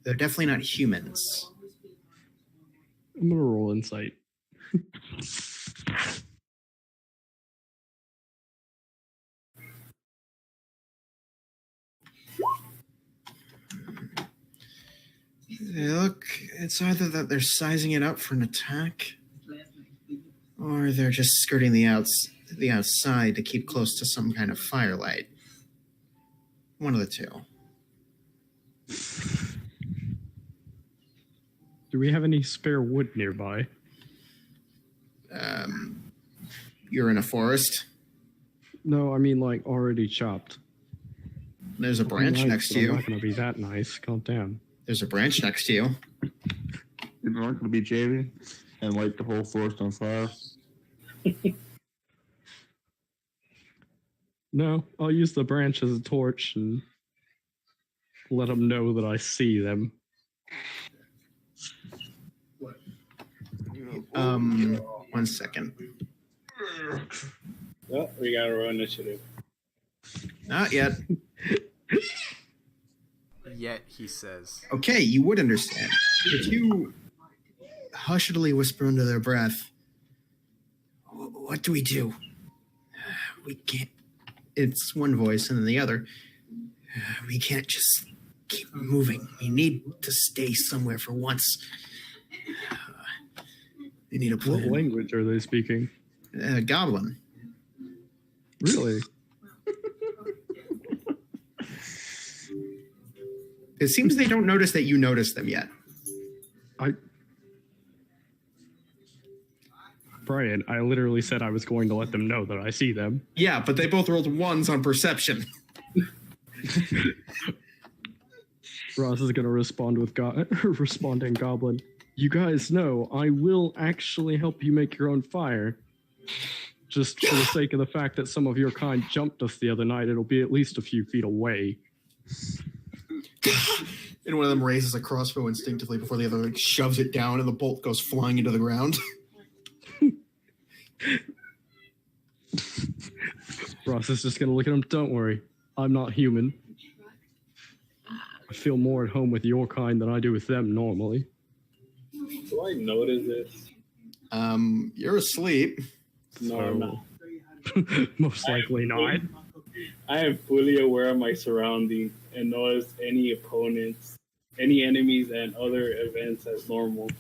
They're definitely not humans. I'm gonna roll insight. Look, it's either that they're sizing it up for an attack, or they're just skirting the outside to keep close to some kind of firelight. One of the 2. Do we have any spare wood nearby? You're in a forest? No, I mean like already chopped. There's a branch I'm nice, next but to I'm you. not going to be that nice. Calm down. There's a branch next to you. You're not going to be Jamie and light the whole forest on fire. No, I'll use the branch as a torch and let them know that I see them. One second. Oh, we got a roll initiative. Not yet. Yet, he says. Okay, you would understand. If you hushedly whisper under their breath, what do? We can't. It's one voice and then the other. We can't just keep moving. We need to stay somewhere for once. We need a What plan. language are they speaking? Goblin. Really? It seems they don't notice that you notice them yet. Brian, I literally said I was going to let them know that I see them. Yeah, but they both rolled ones on perception. Ross is going to respond with responding goblin. You guys know I will actually help you make your own fire. Just for the sake of the fact that some of your kind jumped us the other night, it'll be at least a few feet away. And one of them raises a crossbow instinctively before the other shoves it down and the bolt goes flying into the ground. Ross is just going to look at him. Don't worry, I'm not human. I feel more at home with your kind than I do with them normally. Do I notice this? You're asleep. No, I'm not. Most likely not. I am fully aware of my surroundings and notice any opponents, any enemies, and other events as normal.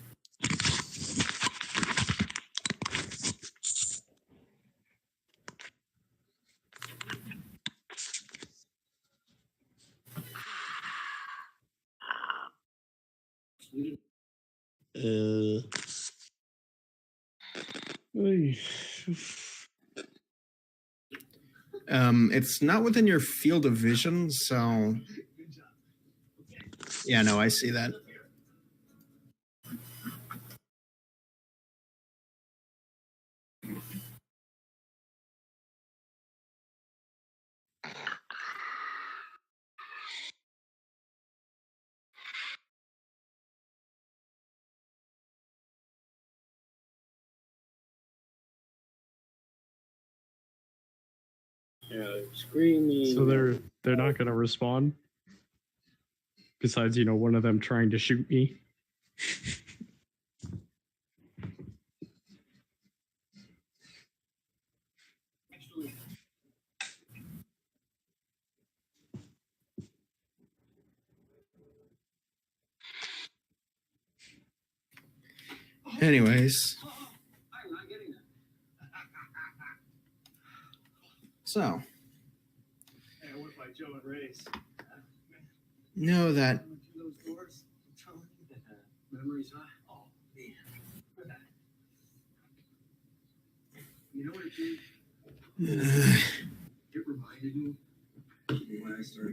It's not within your field of vision, so yeah, no, I see that. Yeah, screaming. So they're not going to respond. Besides, one of them trying to shoot me. Anyways. So. Know that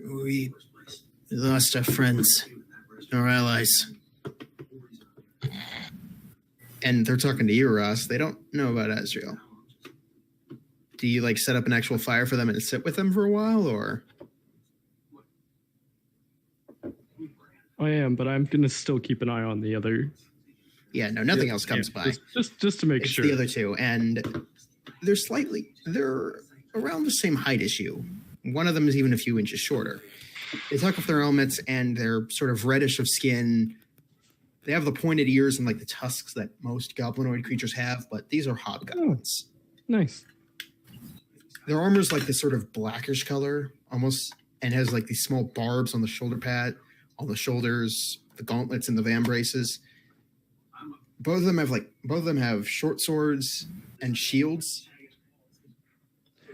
we lost our friends, our allies. And they're talking to you, Ross. They don't know about Azrael. Do you set up an actual fire for them and sit with them for a while, or? I am, but I'm gonna still keep an eye on the other. Yeah, no, nothing else comes by. Just to make sure. The other two, and they're around the same height as you. One of them is even a few inches shorter. They tuck off their helmets, and they're sort of reddish of skin. They have the pointed ears and the tusks that most goblinoid creatures have, but these are hobgoblins. Oh, nice. Their armor's this sort of blackish color, almost, and has these small barbs on the shoulder pad, on the shoulders, the gauntlets, and the vambraces. Both of them have short swords and shields.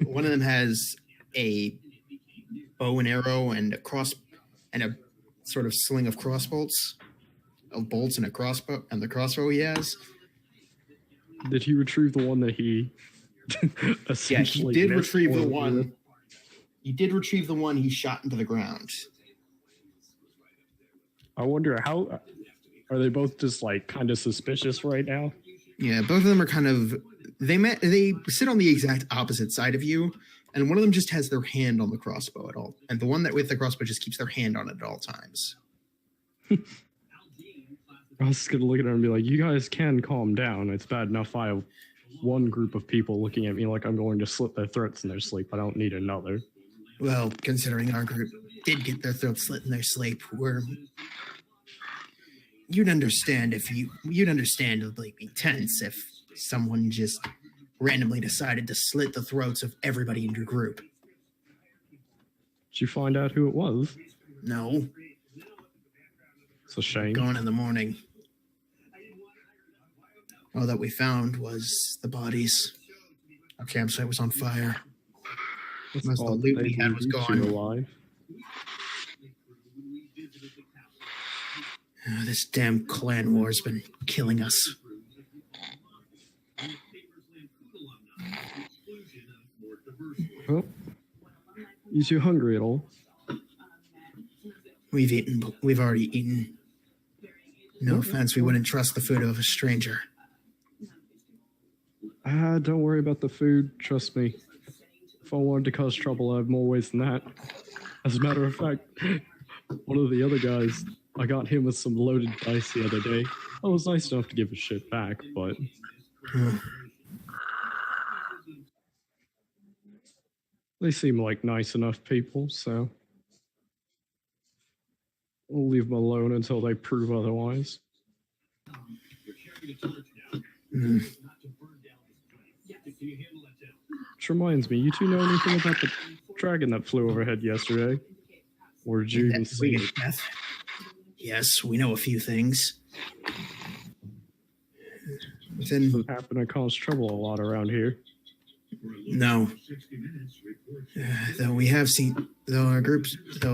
One of them has a bow and arrow and a sort of sling of crossbolts, of bolts and a crossbow, and the crossbow he has. Did he retrieve the one that he Yeah, he did retrieve the one. You did retrieve the one he shot into the ground. I wonder how are they both just like kind of suspicious right now? Yeah, both of them are kind of they sit on the exact opposite side of you, and one of them just has their hand on the crossbow at all, and the one that with the crossbow just keeps their hand on it at all times. I was just gonna look at her and be like, "You guys can calm down. It's bad enough I have one group of people looking at me like I'm going to slit their throats in their sleep. I don't need another." Well, considering our group did get their throats slit in their sleep, you'd understand it'd like be tense if someone just randomly decided to slit the throats of everybody in your group. Did you find out who it was? No, It's a shame. gone in the morning. All that we found was the bodies. Our campsite was on fire. Most of the loot we had was gone. Alive. This damn clan war's been killing us. Well, you too hungry at all? We've already eaten. No offense, we wouldn't trust the food of a stranger. Don't worry about the food. Trust me. If I wanted to cause trouble, I have more ways than that. As a matter of fact, one of the other guys, I got him with some loaded dice the other day. I was nice enough to give his shit back, but... They seem like nice enough people, so... We'll leave them alone until they prove otherwise. Which reminds me, you two know anything about the dragon that flew overhead yesterday? Or did you even see it? Yes, we know a few things. Doesn't happen to cause trouble a lot around here. No. Though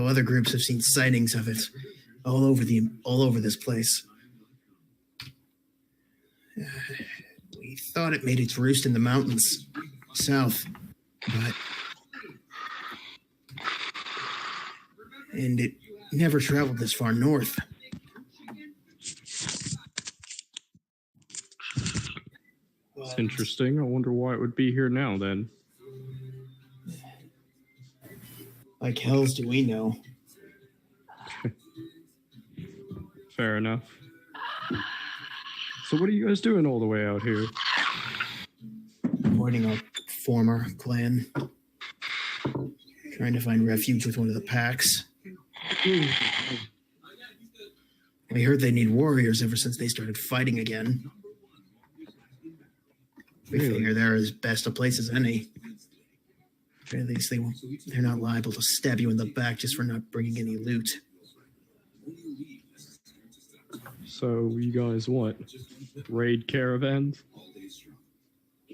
other groups have seen sightings of it all over this place. We thought it made its roost in the mountains south, and it never traveled this far north. It's interesting. I wonder why it would be here now, then. Like hells do we know. Fair enough. So what are you guys doing all the way out here? Avoiding our former clan. Trying to find refuge with one of the packs. We heard they need warriors ever since they started fighting again. We figure they're as best a place as any. At least they're not liable to stab you in the back just for not bringing any loot. So you guys what? Raid caravans?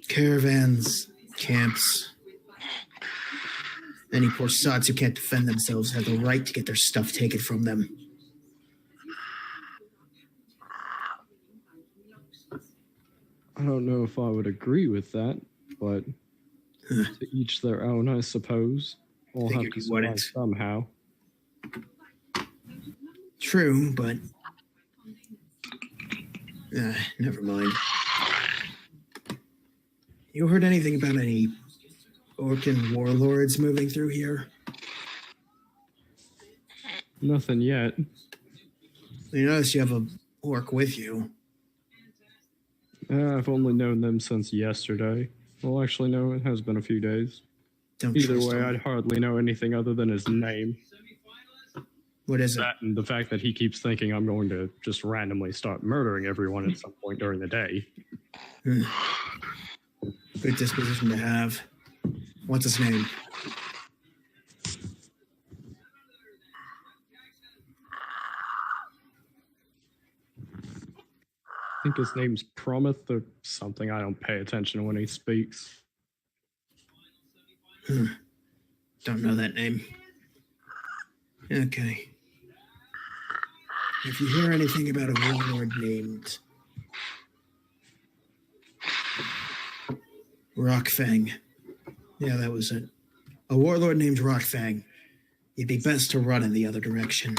Caravans, camps. Any poor sods who can't defend themselves have the right to get their stuff taken from them. I don't know if I would agree with that, but to each their own, I suppose. We'll have to survive somehow. True, but never mind. You heard anything about any Orcan warlords moving through here? Nothing yet. You notice you have a orc with you. I've only known them since yesterday. Well, actually, no, it has been a few days. Either way, I'd hardly know anything other than his name. What is it? That and the fact that he keeps thinking I'm going to just randomly start murdering everyone at some point during the day. Good disposition to have. What's his name? I think his name's Prometh or something. I don't pay attention when he speaks. Don't know that name. Okay. If you hear anything about a warlord named Rockfang, yeah, that was it. A warlord named Rockfang. You'd be best to run in the other direction.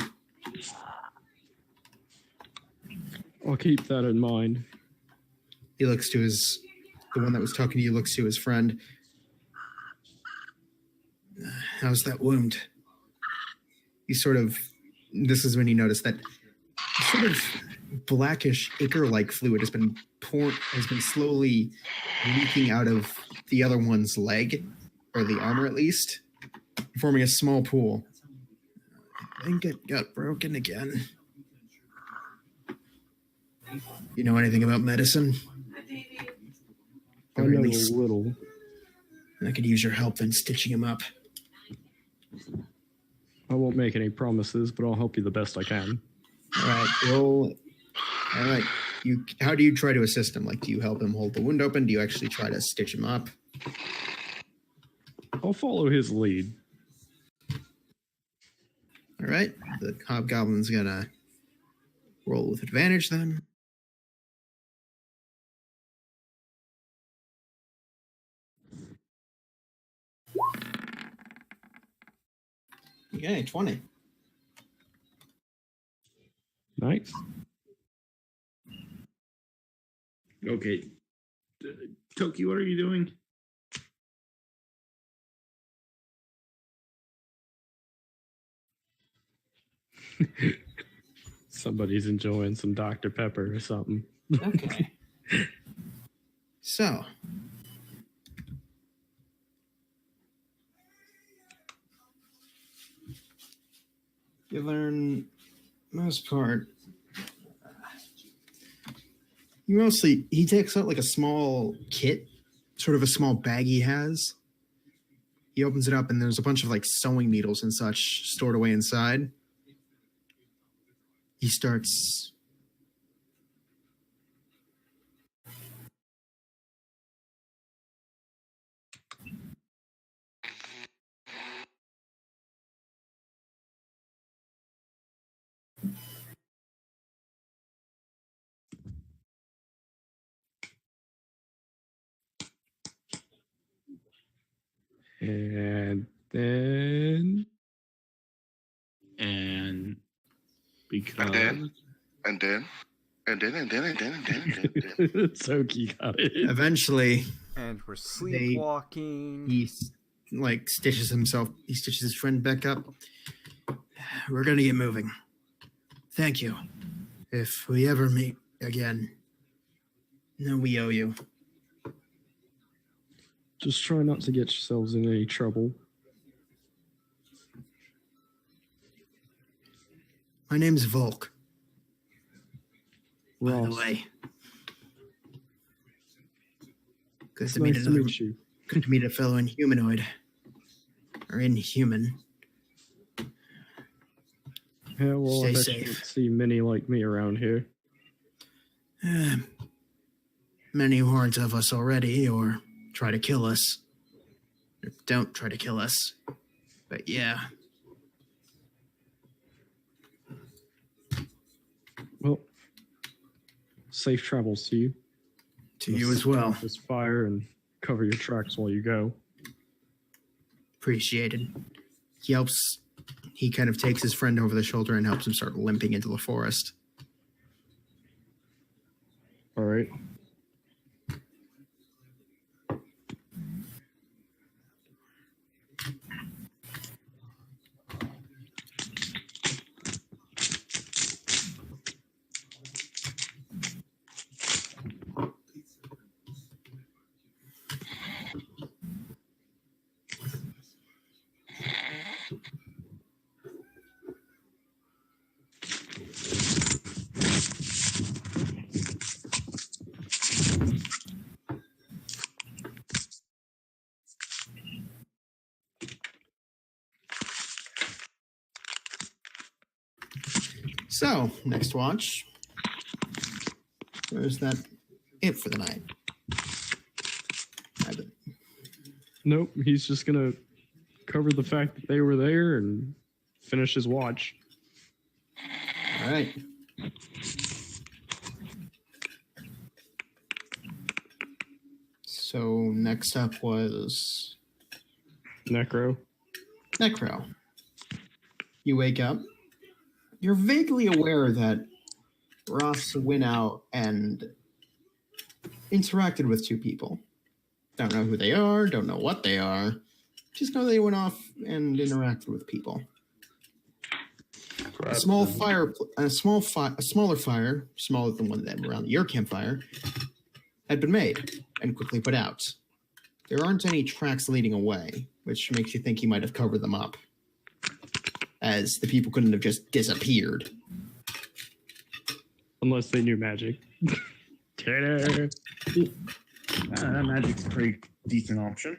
I'll keep that in mind. He looks to the one that was talking to you looks to his friend. How's that wound? This is when you notice that sort of blackish ichor-like fluid has been slowly leaking out of the other one's leg, or the armor at least, forming a small pool. I think it got broken again. You know anything about medicine? I know a little. I could use your help in stitching him up. I won't make any promises, but I'll help you the best I can. All right, roll. All right. How do you try to assist him? Like, do you help him hold the wound open? Do you actually try to stitch him up? I'll follow his lead. All right. The hobgoblin's gonna roll with advantage then. Okay, 20. Nice. Okay. Toki, what are you doing? Somebody's enjoying some Dr. Pepper or something. Okay. So. You learn, most part, he takes out like a small kit, sort of a small bag he has. He opens it up and there's a bunch of like sewing needles and such stored away inside. He starts And then... And because... And then. Toki got it. eventually, And we're sleepwalking. he stitches his friend back up. We're gonna get moving. Thank you. If we ever meet again, no, we owe you. Just try not to get yourselves in any trouble. My name's Volk. By Ross. the way. Good It's to meet nice to another. meet you. Good to meet a fellow inhumanoid. Or inhuman. Yeah, well, Stay I bet safe. you don't see many like me around here. Many hordes of us already, or try to kill us. Or don't try to kill us. But yeah. Well, safe travels to you. To you as well. This fire and cover your tracks while you go. Appreciated. He kind of takes his friend over the shoulder and helps him start limping into the forest. All right. So, next watch. Or is that it for the night? Nope, he's just gonna cover the fact that they were there and finish his watch. All right. So next up was Necro. Necro. You wake up. You're vaguely aware that Ross went out and interacted with two people. Don't know who they are, don't know what they are. Just know they went off and interacted with people. A smaller fire, smaller than one that around your campfire, had been made and quickly put out. There aren't any tracks leading away, which makes you think he might have covered them up, as the people couldn't have just disappeared. Unless they knew magic. Ta-da! That magic's a pretty decent option.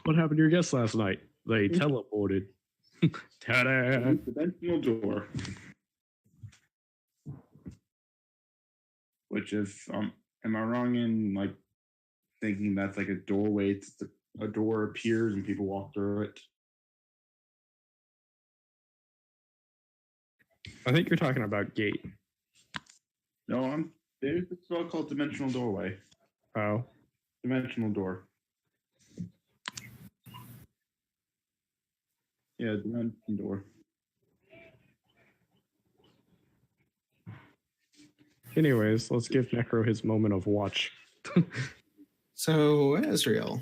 What happened to your guests last night? They teleported. Ta-da! Dimensional door. Which, if am I wrong in like thinking that's like a doorway? A door appears and people walk through it. I think you're talking about gate. No, there's a spell called dimensional doorway. Oh. Dimensional door. Yeah, dimensional door. Anyways, let's give Necro his moment of watch. So, Azrael,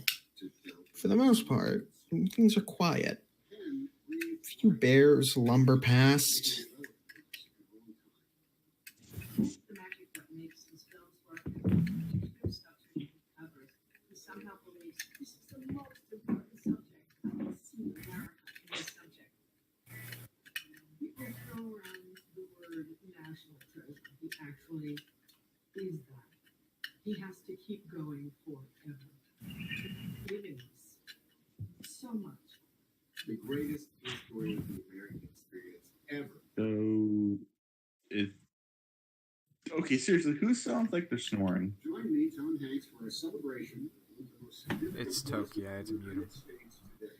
for the most part, things are quiet. A few bears lumber past. The magic that makes the spells work. Good stuff to cover. He somehow believes this is the most important subject. I can see America in this subject. People throw around the word national treasure. He actually is that. He has to keep going forever. Giving us so much. The greatest history of the American experience ever. So, okay, seriously, who sounds like they're snoring? Join me, Tom Hanks, for a celebration of the most significant It's Toki, I had to mute him. States today.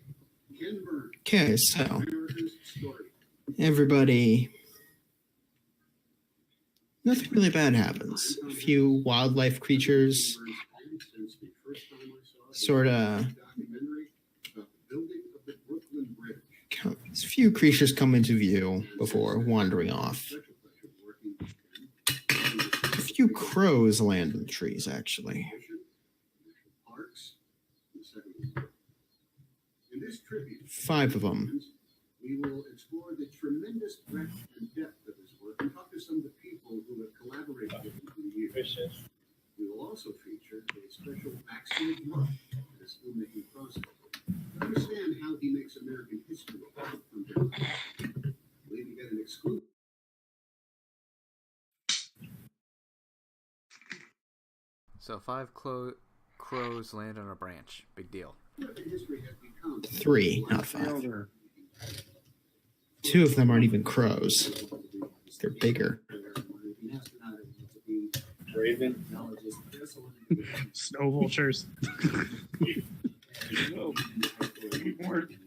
Ken Burns, Okay, so America's story. everybody. Nothing really bad happens. A few wildlife creatures Since the first time I saw it, sort of. documentary about the building of the Brooklyn Bridge. A few creatures come into view before wandering off. Such a pleasure working with Ken. A few crows land in the trees, actually. Parks. The second. In this tribute, 5 of them. we will explore the tremendous breadth and depth of his work and talk to some of the people who have collaborated with him through the years. We will also feature a special backstage look at his filmmaking process. To understand how he makes American history come to life. We'll even get an exclusive. So 5 crows land on a branch. Big deal. American history has become 3, not 5. 2 of them aren't even crows. They're bigger. Raven. Snow vultures.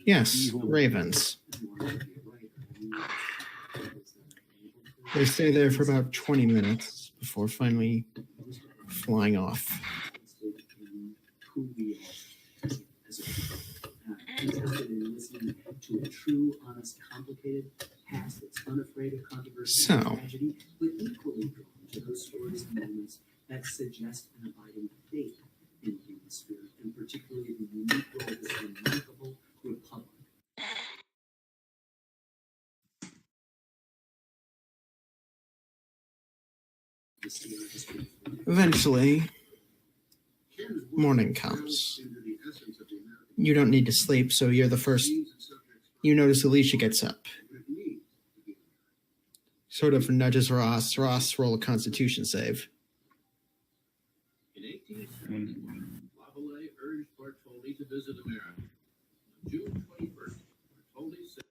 Yes, ravens. They stay there for about 20 minutes before finally flying off. Who we are as a people. Interested in listening to a true, honest, complicated past that's unafraid of controversy So. and tragedy, but equally drawn to those stories and moments that suggest an abiding faith in the human spirit, and particularly the unique role of this remarkable republic. Eventually, Ken's work morning delves comes. into the essence of the American You don't need to sleep, so you're the first. themes and subjects You notice Alicia gets up, what it means to be sort of nudges Ross. Ross, roll a constitution save. In 1871, Lavallee urged Bartholdi to visit America. On June 21st, Bartholdi said,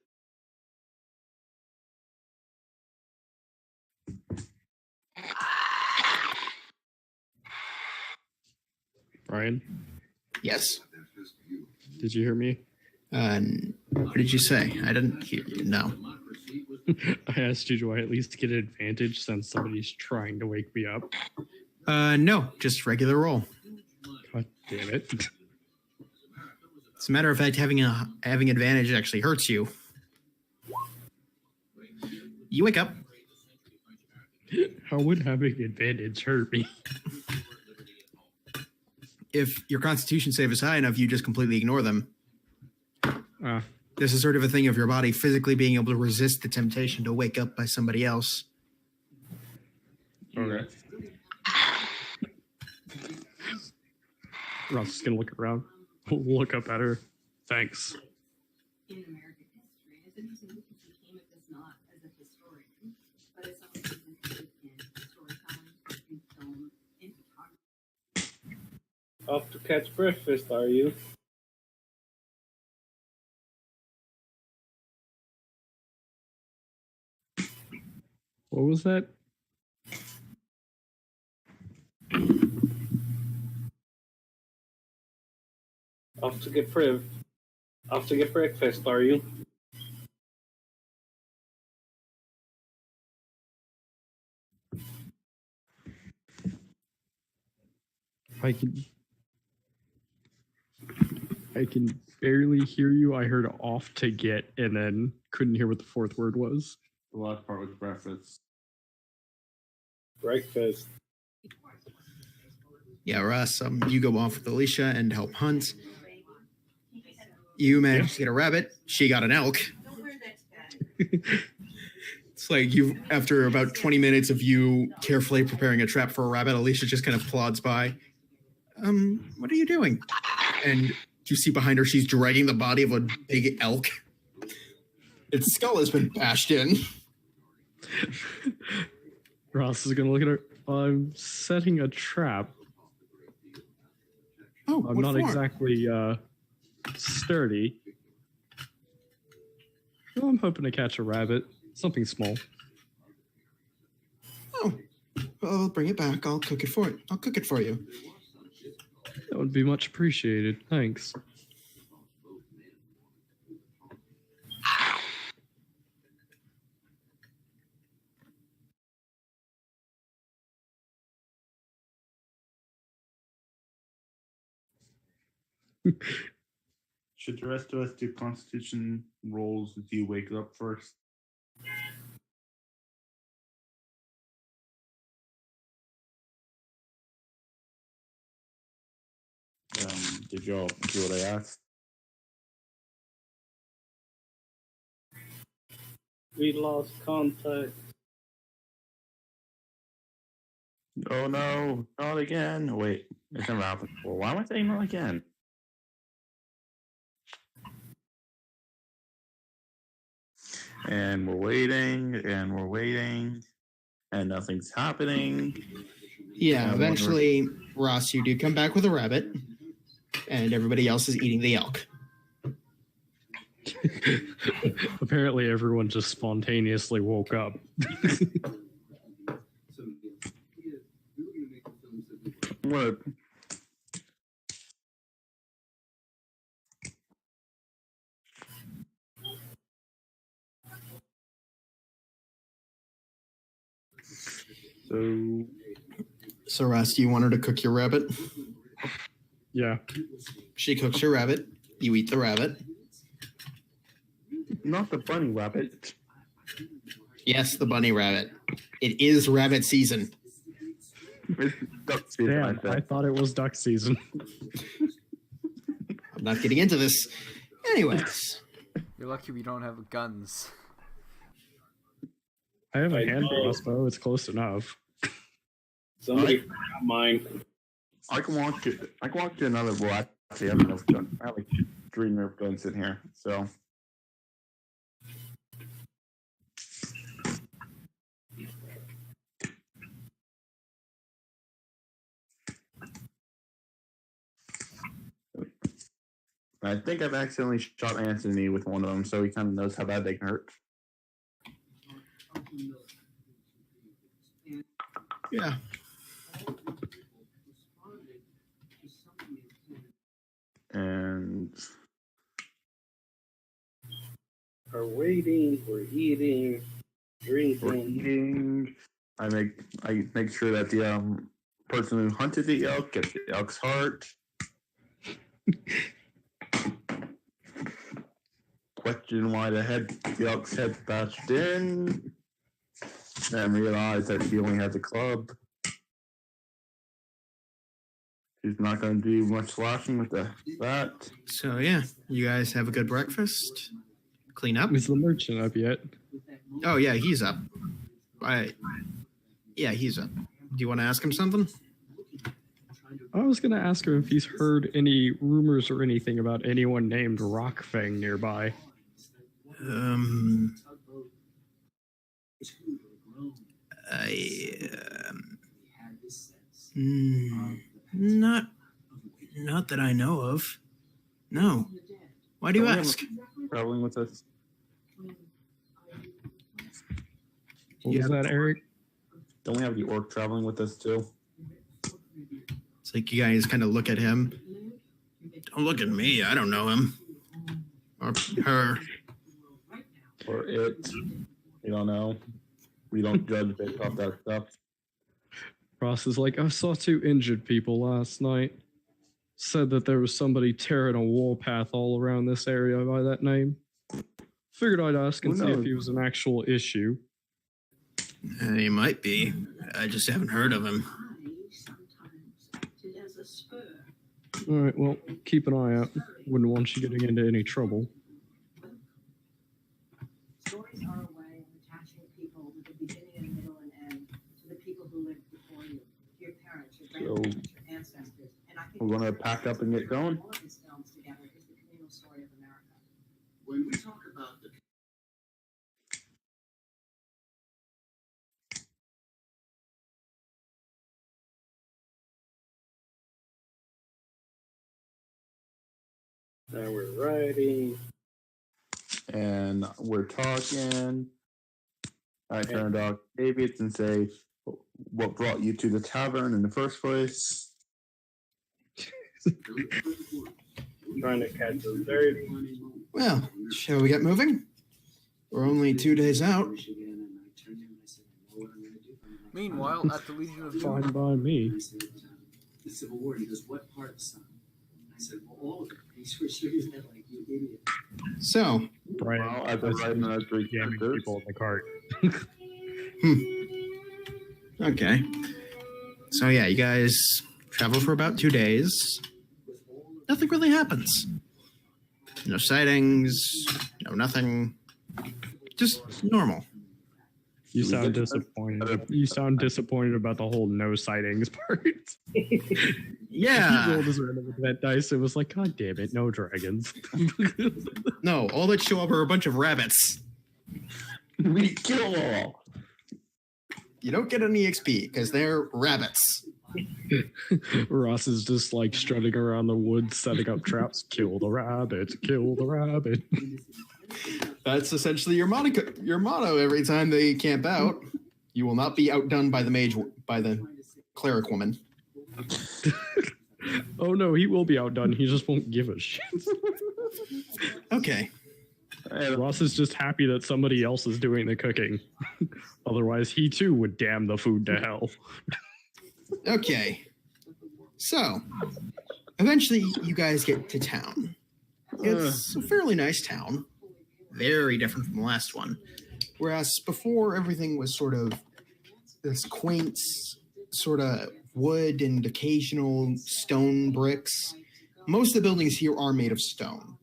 Brian, Yes. did you hear me? What did you say? I didn't hear you. No. democracy was I asked you, do I at least get an advantage since somebody's trying to wake me up? No, just regular roll. God damn it. As a matter of fact, having advantage actually hurts you. You wake up. How would having advantage hurt me? If your Constitution save is high enough, you just completely ignore them. This is sort of a thing of your body physically being able to resist the temptation to wake up by somebody else. Okay. Ross is gonna look around, look up at her. Thanks. In American history, it's interesting because he came at this not as a historian, but as someone who's interested in storytelling, in film, in photography. Off to catch breakfast, are you? What was that? Off to get breakfast, are you? I can barely hear you. I heard off to get and then couldn't hear what the fourth word was. The last part was breakfast. Breakfast. Yeah, Russ, you go off with Alicia and help hunt. You managed to get a rabbit. She got an elk. It's like you, after about 20 minutes of you carefully preparing a trap for a rabbit, Alicia just kind of plods by. What are you doing? And you see behind her, she's dragging the body of a big elk. Its skull has been bashed in. Ross is going to look at her. I'm setting a trap. Oh, I'm not exactly sturdy. Well, I'm hoping to catch a rabbit. Something small. Oh, well, I'll bring it back. I'll cook it for it. I'll cook it for you. That would be much appreciated. Thanks. Should the rest of us do Constitution rolls if you wake up first? Did y'all do what I asked? We lost contact. Oh no, not again. Wait, it's never happened before. Why am I saying not again? And we're waiting, and nothing's happening. Yeah, eventually, Ross, you do come back with a rabbit, and everybody else is eating the elk. Apparently, everyone just spontaneously woke up. What? So, Ross, do you want her to cook your rabbit? Yeah. She cooks your rabbit. You eat the rabbit. Not the bunny rabbit. Yes, the bunny rabbit. It is rabbit season. It's duck season. Damn, I thought it was duck season. I'm not getting into this. Anyways. You're lucky we don't have guns. I have a hand crossbow. It's close enough. Somebody forgot mine. I can walk to another. Well, actually, I have enough gun. I have like 3 Nerf guns in here, so. I think I've accidentally shot Anthony with one of them, so he kind of knows how bad they can hurt. Yeah. And We're waiting, we're eating, drinking. we're eating. I make sure that the person who hunted the elk gets the elk's heart. question why the Elks had bashed in, and realized that she only has a club. She's not going to do much slashing with that. So yeah, you guys have a good breakfast. Clean up. Is the merchant up yet? Oh yeah, he's up. Yeah, he's up. Do you want to ask him something? I was going to ask him if he's heard any rumors or anything about anyone named Rockfang nearby. Not that I know of. No. Why do you ask? Traveling with us. What was that, Eric? Don't we have the orc traveling with us too? It's like you guys kind of look at him. Don't look at me. I don't know him. Or her. Or it. We don't know. We don't judge based off that stuff. Ross is like, I saw 2 injured people last night. Said that there was somebody tearing a warpath all around this area by that name. Figured I'd ask and see if he was an actual issue. He might be. I just haven't heard of him. Alright, well, keep an eye out. Wouldn't want you getting into any trouble. Stories are a way of attaching people with the beginning and middle and end to the people who lived before you, your parents, your grandparents, your ancestors. And I think We're going to pack up and get going. all of his films together is the communal story of America. When we talk about the Now we're riding. And we're talking. I turn to David and say, what brought you to the tavern in the first place? Trying to catch those dirty. Well, shall we get moving? We're only 2 days out. Meanwhile, at the Legion of Fine Doom, by me. The Civil War, he goes, what part, son? I said, well, all of it. He shook his head like, you idiot. So, Brian, Well, as a writing as three jamming characters. people in the cart. okay. So yeah, you guys travel for about 2 days. Nothing really happens. No sightings, no nothing. Just normal. You sound disappointed. You sound disappointed about the whole no sightings part. Yeah. He rolled his random with that dice. It was like, God damn it, no dragons. No, all that show up are a bunch of rabbits. We kill them all. You don't get any XP because they're rabbits. Ross is just like strutting around the woods, setting up traps. Kill the rabbit. Kill the rabbit. That's essentially your motto every time they camp out. You will not be outdone by the cleric woman. Oh no, he will be outdone. He just won't give a shit. Okay. Ross is just happy that somebody else is doing the cooking. Otherwise, he too would damn the food to hell. Okay. So, eventually you guys get to town. It's a fairly nice town. Very different from the last one. Whereas before, everything was sort of this quaint sort of wood and occasional stone bricks. Most of the buildings here are made of stone.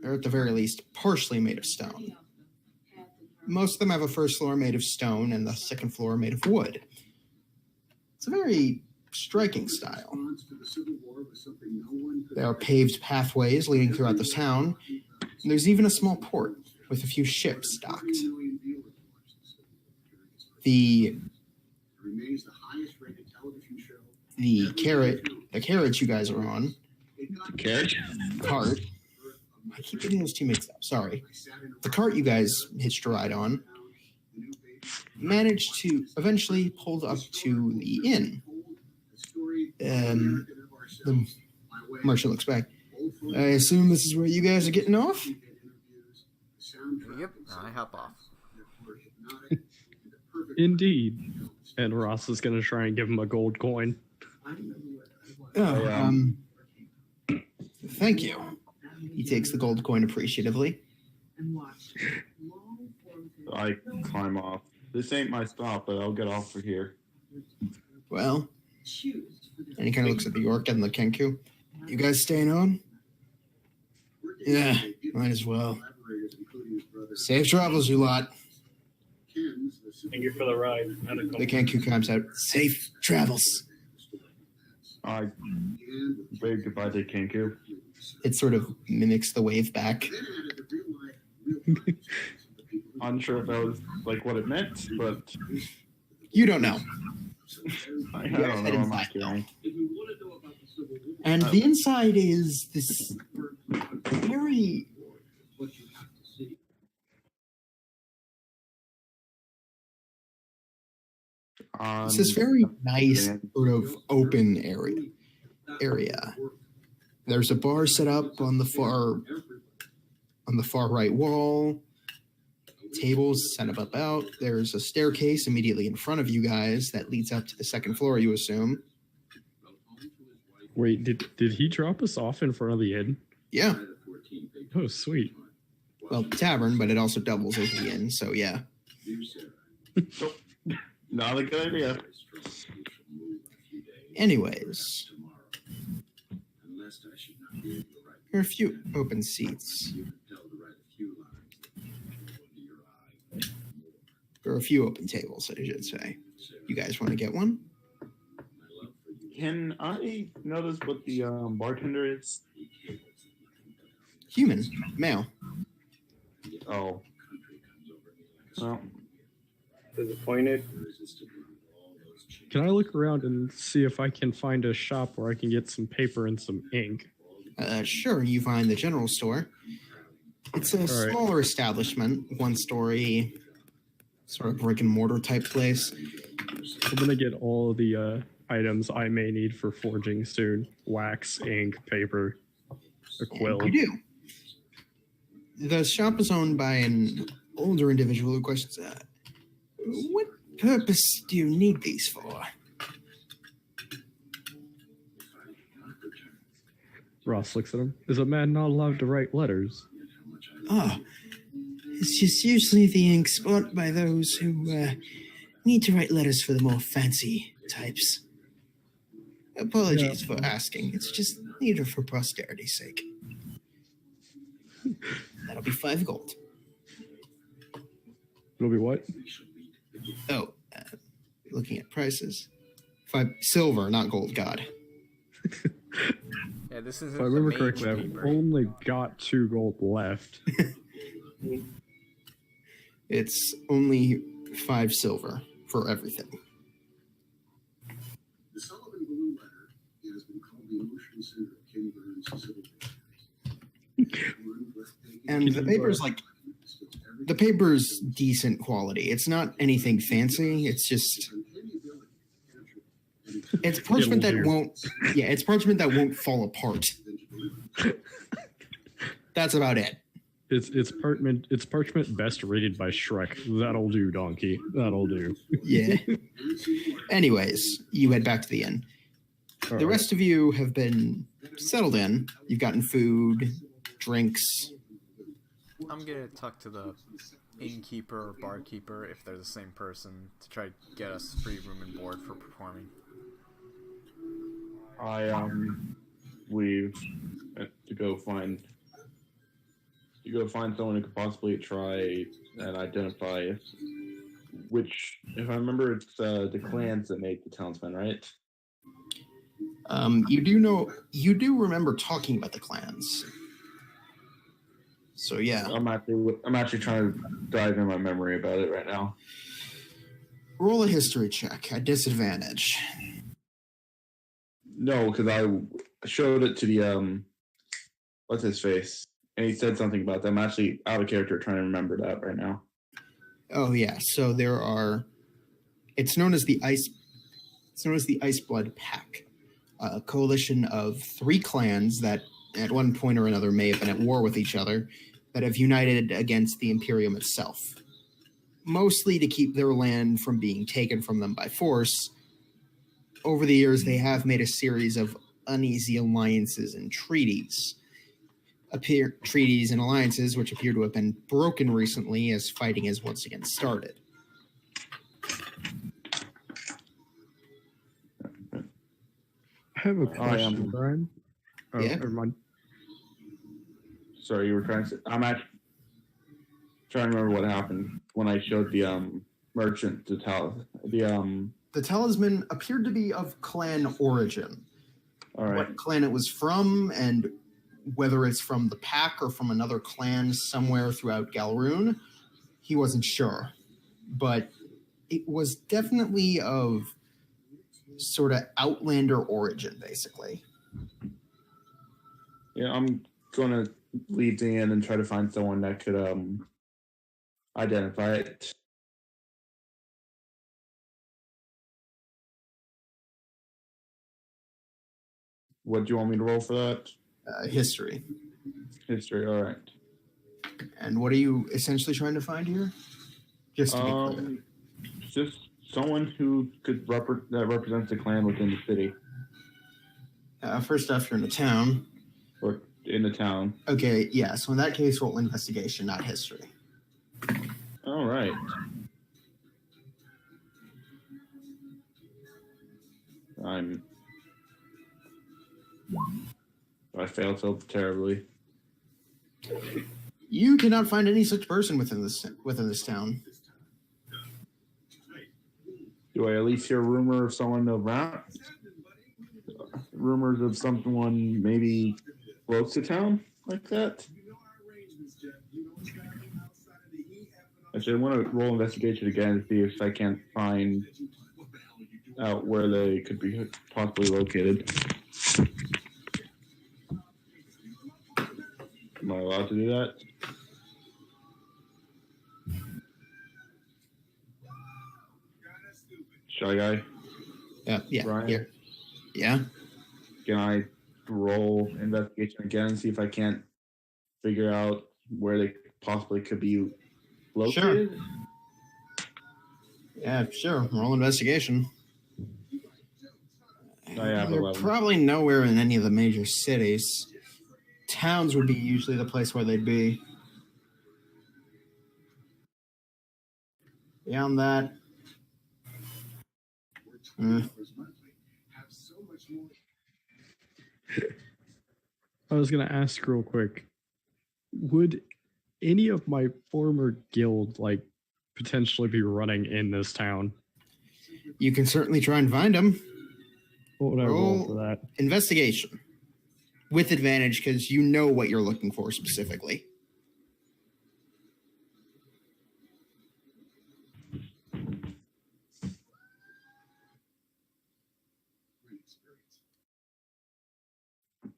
Or at the very least, partially made of stone. Most of them have a first floor made of stone and the second floor made of wood. It's a very striking style. There are paved pathways leading throughout the town, and there's even a small port with a few ships docked. The carriage you guys are on, cart. I keep getting those two mixed up. Sorry. The cart you guys hitched a ride on managed to eventually pull up to the inn. The merchant looks back. I assume this is where you guys are getting off? yep, I hop off. Indeed. And Ross is going to try and give him a gold coin. Thank you. He takes the gold coin appreciatively. And watch. Long forms of- I climb off. This ain't my stop, but I'll get off for here. Well, Choose for the and he kind of looks at the orc and the kenku. You guys staying on? Yeah, might as well. Safe travels, you lot. Thank you for the ride. The kenku comes out. Safe travels. I wave goodbye to Kenku. It sort of mimics the wave back. Unsure if that was like what it meant, but You don't know. I don't know. I'm not kidding. And the inside is this very it's this very nice sort of open area. There's a bar set up on the far right wall. Tables set up about. There's a staircase immediately in front of you guys that leads up to the second floor, you assume. Wait, did he drop us off in front of the inn? Yeah. Oh, sweet. Well, tavern, but it also doubles as the inn, so yeah. Not a good idea. Anyways, there are a few open seats. There are a few open tables, I should say. You guys want to get one? Can I notice what the bartender is? Human, male. Oh. Well, Disappointed. Can I look around and see if I can find a shop where I can get some paper and some ink? Sure, you find the general store. It's a smaller establishment, one-story, sort of brick and mortar type place. I'm gonna get all the items I may need for forging soon: wax, ink, paper, a quill. And you do. The shop is owned by an older individual who questions, what purpose do you need these for? Ross looks at him. Is a man not allowed to write letters? Oh, it's just usually the ink spot by those who need to write letters for the more fancy types. Apologies for asking. It's just needed for posterity's sake. That'll be 5 gold. It'll be what? Oh, looking at prices. 5 silver, not gold, God. Yeah, this isn't If I remember the correctly, I've keeper. only got 2 gold left. It's only 5 silver for everything. The Sullivan Blue Letter has been called the emotional center of King Burn's civil And the paper's the paper's decent quality. It's not anything fancy. It's just it's parchment that it's parchment that won't fall apart. That's about it. It's parchment best rated by Shrek. That'll do, donkey. That'll do. Yeah. Anyways, you head back to the inn. The rest of you have been settled in. You've gotten food, drinks. I'm gonna talk to the innkeeper or barkeeper, if they're the same person, to try to get us free room and board for performing. I leave to go find someone who could possibly try and identify which, if I remember, it's the clans that make the townsmen, right? You do remember talking about the clans. So yeah. I'm actually trying to dive in my memory about it right now. Roll a history check at disadvantage. No, because I showed it to the what's his face, and he said something about them. I'm actually out of character trying to remember that right now. Oh yeah, so there are. It's known as the Iceblood Pack, a coalition of 3 clans that, at one point or another, may have been at war with each other, that have united against the Imperium itself, mostly to keep their land from being taken from them by force. Over the years, they have made a series of uneasy alliances and treaties. treaties and alliances which appear to have been broken recently as fighting has once again started. I have a question, Brian. Oh, Yeah? never mind. Sorry, you were trying to say, I'm actually trying to remember what happened when I showed the merchant to tell The talisman appeared to be of clan origin. all right. What clan it was from, and whether it's from the pack or from another clan somewhere throughout Galroon, he wasn't sure. But it was definitely of sort of outlander origin, basically. Yeah, I'm gonna lead in and try to find someone that could identify it. What do you want me to roll for that? History. History, all right. And what are you essentially trying to find here? Just to be clear. Just someone who could that represents the clan within the city. First off, you're in the town. Or in the town. Okay, yeah. So in that case, roll investigation, not history. All right. I failed so terribly. You cannot find any such person within this town. Do I at least hear a rumor of someone around? Rumors of someone maybe close to town like that? Actually, I want to roll investigation again to see if I can't find out where they could be possibly located. Am I allowed to do that? Shy guy? Yeah. Brian? Here. Yeah. Can I roll investigation again and see if I can't figure out where they possibly could be located? Sure. Yeah, sure. Roll investigation. I have They're 11. probably nowhere in any of the major cities. Towns would be usually the place where they'd be. Beyond that, I was going to ask real quick, would any of my former guild potentially be running in this town? you can certainly try and find them. What would I roll for that? Investigation. With advantage, because you know what you're looking for specifically.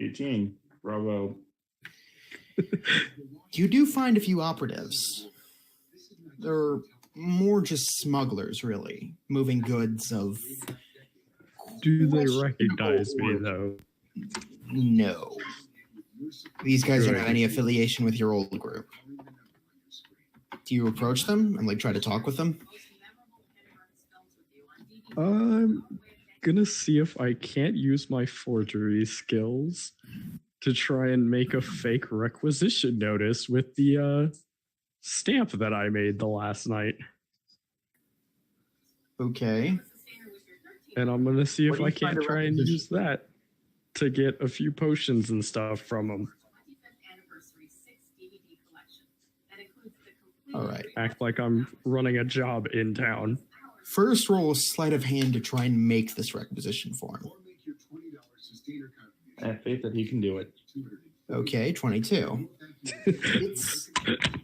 $18. Bravo. You do find a few operatives. They're more just smugglers, really, moving goods of... Do they recognize me, though? No. These guys don't Good. have any affiliation with your old group. Do you approach them and try to talk with them? I'm gonna see if I can't use my forgery skills to try and make a fake requisition notice with the stamp that I made the last night. Okay. And I'm gonna see if What do I you find can't a try and requisition? use that to get a few potions and stuff from them. All right. Act like I'm running a job in town. First, roll a sleight of hand to try and make this requisition form. I have faith that he can do it. Okay, 22. It's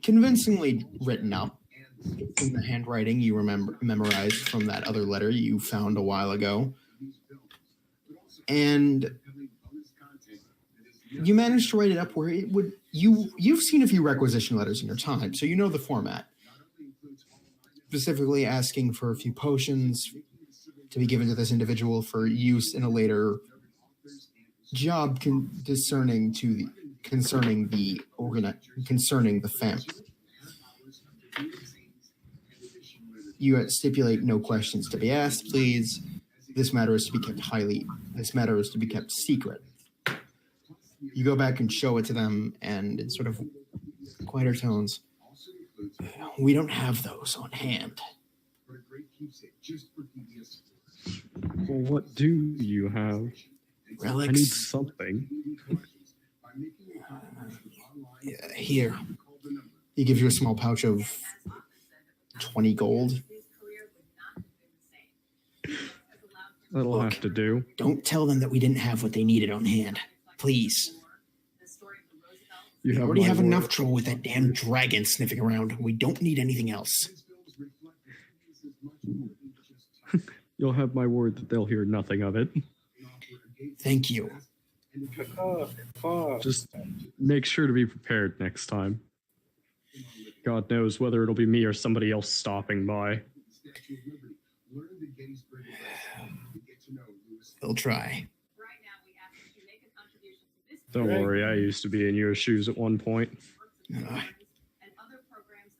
convincingly written up. It's in the handwriting you memorized from that other letter you found a while ago. And you managed to write it up where it would... You've seen a few requisition letters in your time, so you know the format. Specifically asking for a few potions to be given to this individual for use in a later job concerning the family. You stipulate no questions to be asked, please. This matter is to be kept secret. You go back and show it to them, and in sort of quieter tones, we don't have those on hand. Well, what do you have? Relics. I need something. Here. He gives you a small pouch of 20 gold. That'll have to do. Don't tell them that we didn't have what they needed on hand. Please. You We already have my enough word. trouble with that damn dragon sniffing around. We don't need anything else. You'll have my word that they'll hear nothing of it. Thank you. Just make sure to be prepared next time. God knows whether it'll be me or somebody else stopping by. We'll try. Don't worry, I used to be in your shoes at one point.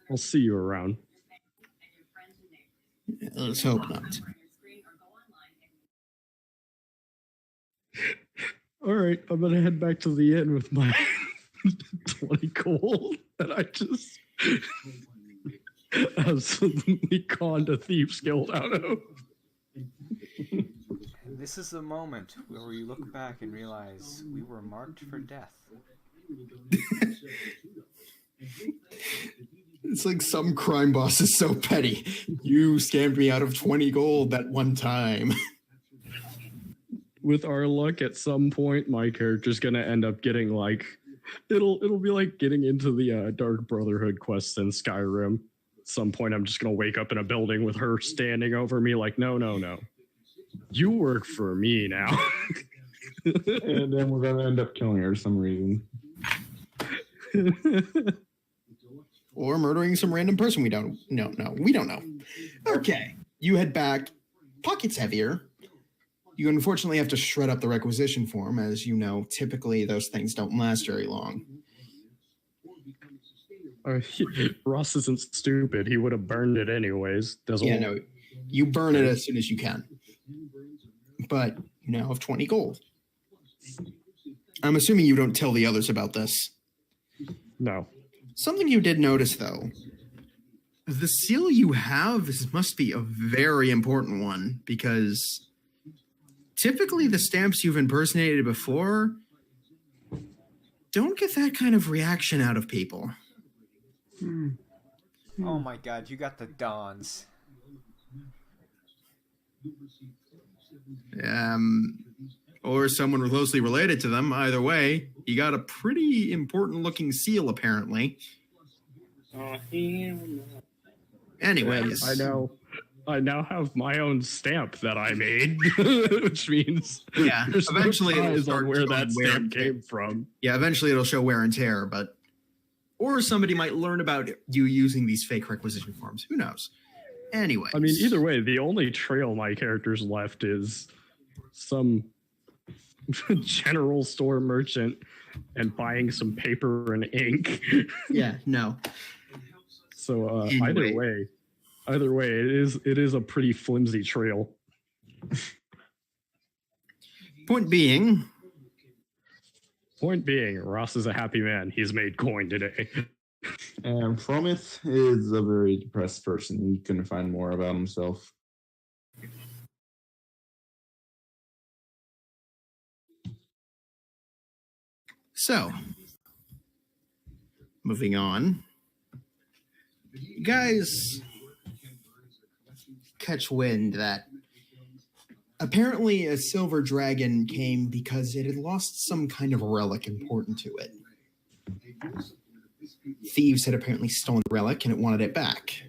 I'll see you around. Let's hope not. All right, I'm gonna head back to the inn with my 20 gold that I just absolutely conned a thieves guild out of. This is the moment where we look back and realize we were marked for death. It's like some crime boss is so petty. You scammed me out of 20 gold that one time. With our luck, at some point, my character's gonna end up getting like, it'll be like getting into the Dark Brotherhood quest in Skyrim. At some point, I'm just gonna wake up in a building with her standing over me, like, no, you work for me now. And then we're gonna end up killing her for some reason. Or murdering some random person we don't know. We don't know. Okay, you head back. Pockets heavier. You unfortunately have to shred up the requisition form. As you know, typically those things don't last very long. Ross isn't stupid. He would have burned it anyways. No, you burn it as soon as you can. But you now have 20 gold. I'm assuming you don't tell the others about this. No. Something you did notice, though. The seal you have must be a very important one, because typically the stamps you've impersonated before don't get that kind of reaction out of people. Oh my god, you got the Dons. Or someone closely related to them. Either way, you got a pretty important looking seal, apparently. Anyways. I now have my own stamp that I made, which means there's eventually no it'll ties start on where showing that wear stamp and tear. came from. Yeah, eventually it'll show wear and tear, or somebody might learn about you using these fake requisition forms. Who knows? Anyway. I mean, either way, the only trail my character's left is some general store merchant and buying some paper and ink. Yeah, no. So Anyway. either way, it is a pretty flimsy trail. Point being, Ross is a happy man. He's made coin today. And Fromith is a very depressed person. He couldn't find more about himself. so, moving on. You guys catch wind that apparently a silver dragon came because it had lost some kind of relic important to it. Thieves had apparently stolen the relic and it wanted it back.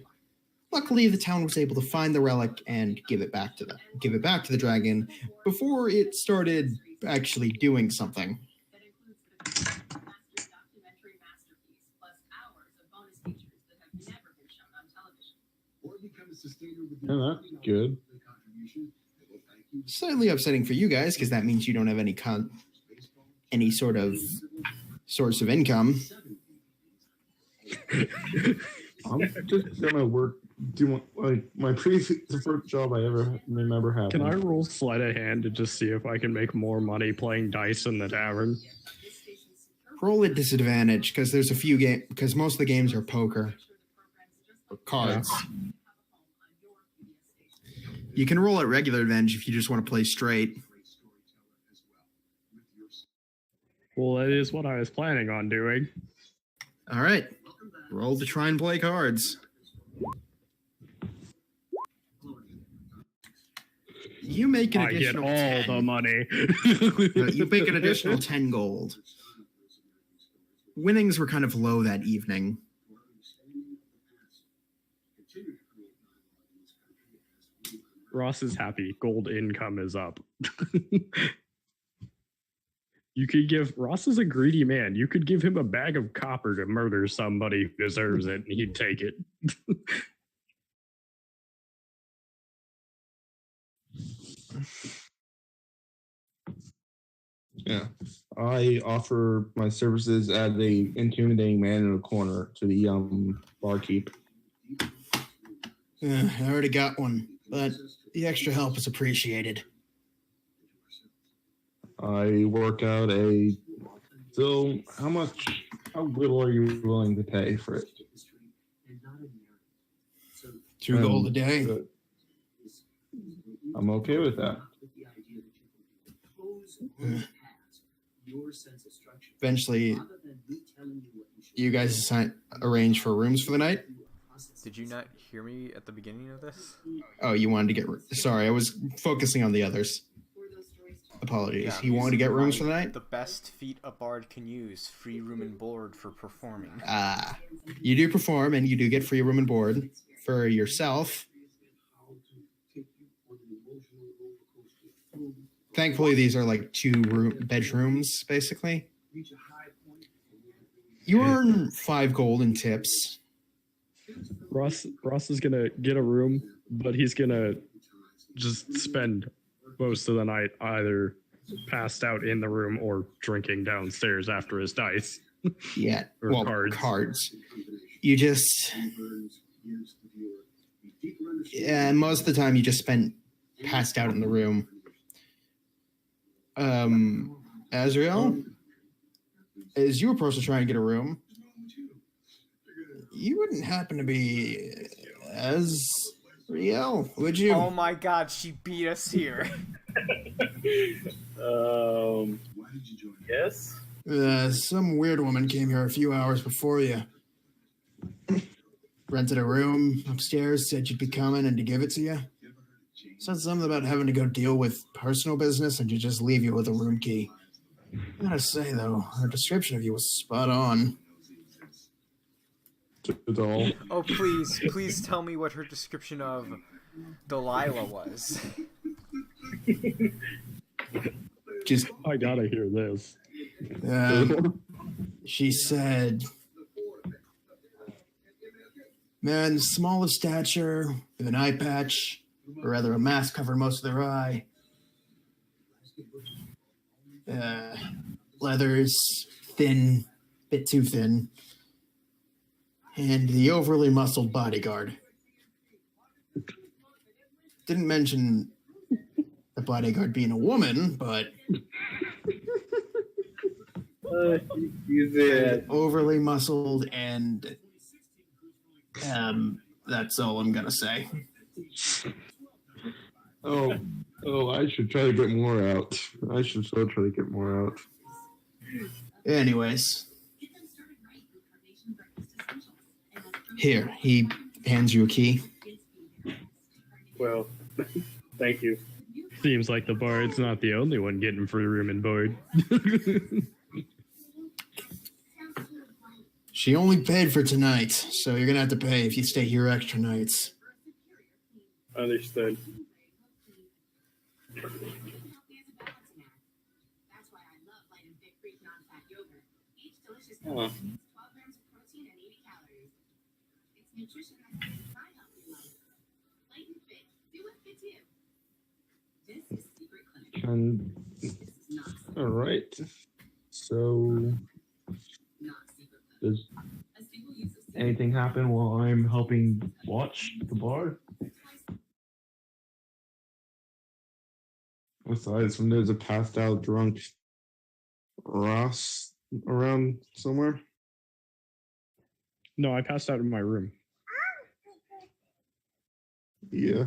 Luckily, the town was able to find the relic and give it back to the dragon before it started actually doing something. Yeah, that's good. Slightly upsetting for you guys because that means you don't have any sort of source of income. I'm just gonna do my previous first job I ever remember having. Can I roll sleight of hand to just see if I can make more money playing dice in the tavern? Roll at disadvantage because there's a few games because most of the games are poker or cards. You can roll at regular advantage if you just want to play straight. Well, that is what I was planning on doing. All right. Roll to try and play cards. You make an I get additional all 10. the money. You make an additional 10 gold. Winnings were kind of low that evening. Ross is happy. Gold income is up. You could give Ross is a greedy man. You could give him a bag of copper to murder somebody who deserves it, and he'd take it. Yeah. I offer my services as a intimidating man in a corner to the barkeep. I already got one, but the extra help is appreciated. I work out so how little are you willing to pay for it? 2 gold a day. I'm okay with that. Eventually, you guys arrange for rooms for the night? Did you not hear me at the beginning of this? Oh, you wanted to get... Sorry, I was focusing on the others. Apologies. Yeah, You wanted to get rooms for the night? The best feat a bard can use. Free room and board for performing. You do perform, and you do get free room and board for yourself. Thankfully, these are like 2 bedrooms, basically. You earn 5 gold in tips. Ross is gonna get a room, but he's gonna just spend most of the night either passed out in the room or drinking downstairs after his dice. Yeah, Or cards. You just... Yeah, most of the time you just spent passed out in the room. Azrael, as you approach to try and get a room, you wouldn't happen to be Azrael, would you? Oh my god, she beat us here. Yes. Some weird woman came here a few hours before you. Rented a room upstairs, said you'd be coming and to give it to you. Said something about having to go deal with personal business and to just leave you with a room key. I gotta say, though, her description of you was spot on. Oh, please tell me what her description of Delilah was. Just, I gotta hear this. She said, man, small of stature, with an eye patch, or rather a mask covering most of their eye. Leathers, thin, bit too thin. And the overly muscled bodyguard. Didn't mention the bodyguard being a woman, but... overly muscled and... that's all I'm gonna say. Oh, I should try to get more out. I should still try to get more out. Anyways. Here, he hands you a key. Well, thank you. Seems like the bard's not the only one getting free room and board. She only paid for tonight, so you're gonna have to pay if you stay here extra nights. Understood. Huh. All right. So, does anything happen while I'm helping watch the bar? Aside from there's a passed out drunk Ross around somewhere? No, I passed out in my room. Yeah.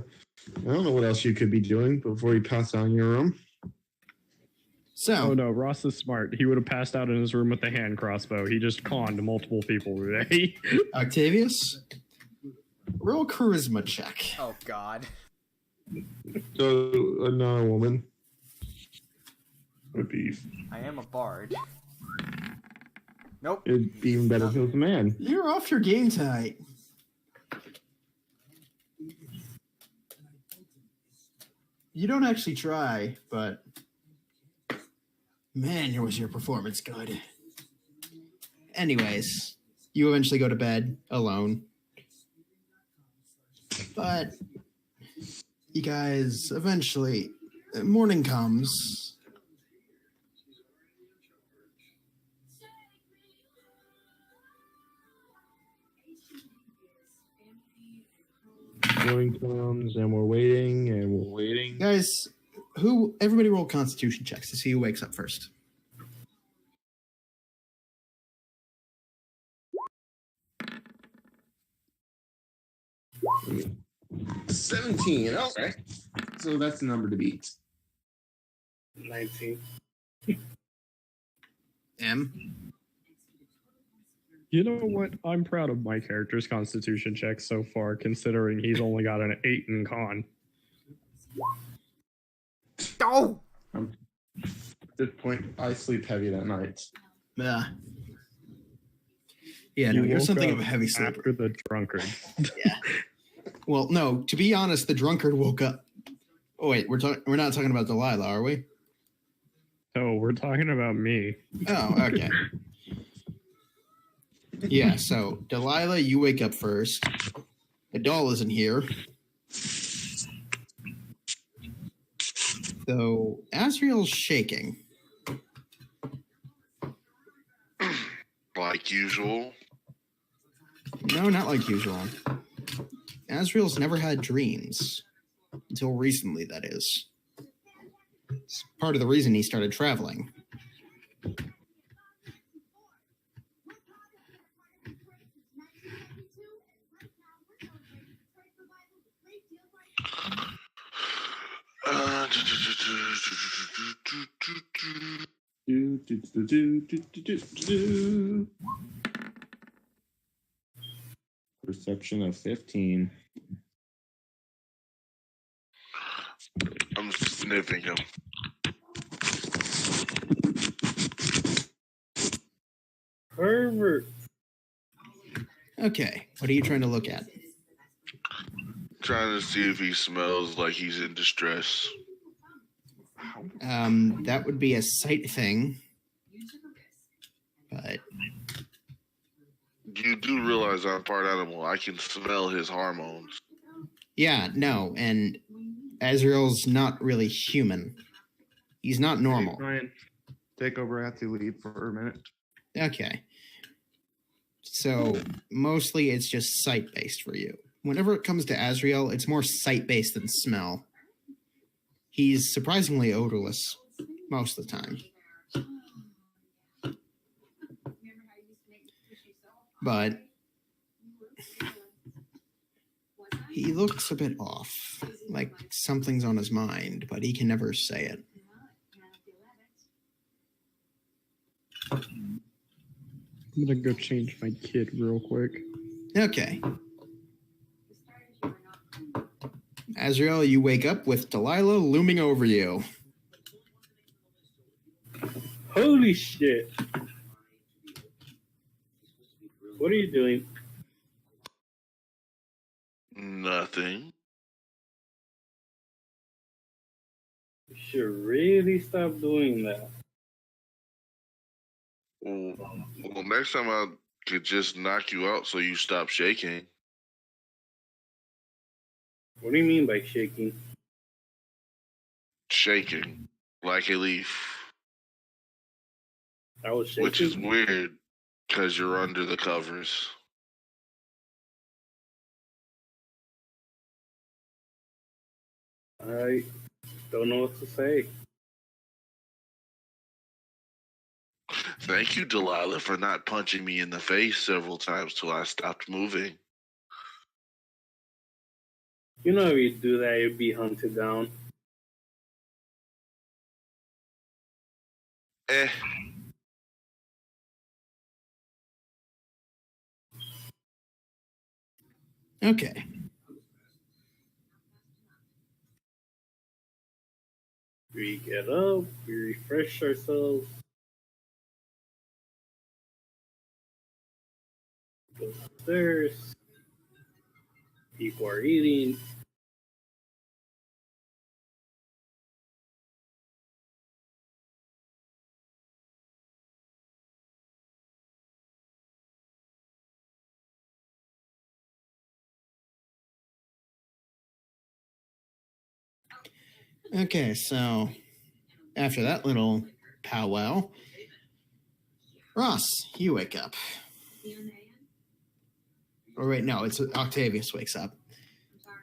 I don't know what else you could be doing before you pass out in your room. So, Oh no, Ross is smart. He would have passed out in his room with a hand crossbow. He just conned multiple people today. Octavius, roll charisma check. Oh God. So, another woman would be. I am a bard. Nope. It'd be even better if it was a man. You're off your game tonight. You don't actually try, but man, was your performance good. Anyways, you eventually go to bed alone. But you guys eventually, morning comes. Morning comes and we're waiting and we're waiting. Guys, everybody roll constitution checks to see who wakes up first. Mm. 17. Okay. So that's the number to beat. 19. M. You know what? I'm proud of my character's constitution check so far, considering he's only got an 8 in con. Oh! At this point, I sleep heavy that night. Yeah, no, you're woke something up of a heavy sleeper. After the drunkard. Yeah. Well, no, to be honest, the drunkard woke up. Oh, wait, we're not talking about Delilah, are we? Oh, we're talking about me. Oh, okay. Yeah, so Delilah, you wake up first. The doll isn't here. So Asriel's shaking. Like usual. No, not like usual. Asriel's never had dreams. Until recently, that is. It's part of the reason he started traveling. Perception of 15. I'm sniffing him. Pervert. Okay, what are you trying to look at? Trying to see if he smells like he's in distress. That would be a sight thing. But You do realize I'm part animal. I can smell his hormones. yeah, no, and Azrael's not really human. He's not normal. Hey, Ryan, take over after you leave for a minute. Okay. So mostly it's just sight based for you. Whenever it comes to Azrael, it's more sight based than smell. He's surprisingly odorless most of the time. But he looks a bit off, like something's on his mind, but he can never say it. I'm gonna go change my kid real quick. Okay. Azrael, you wake up with Delilah looming over you. Holy shit. What are you doing? Nothing. You should really stop doing that. Well, next time I could just knock you out so you stop shaking. What do you mean by shaking? Shaking. Like a leaf. I was shaking. Which is weird, because you're under the covers. I don't know what to say. Thank you, Delilah, for not punching me in the face several times till I stopped moving. You know, if you do that, you'd be hunted down. Eh. Okay. We get up, we refresh ourselves. Go upstairs. People are eating. Okay, so after that little powwow, Ross, you wake up. Oh, wait, no, it's Octavius wakes up.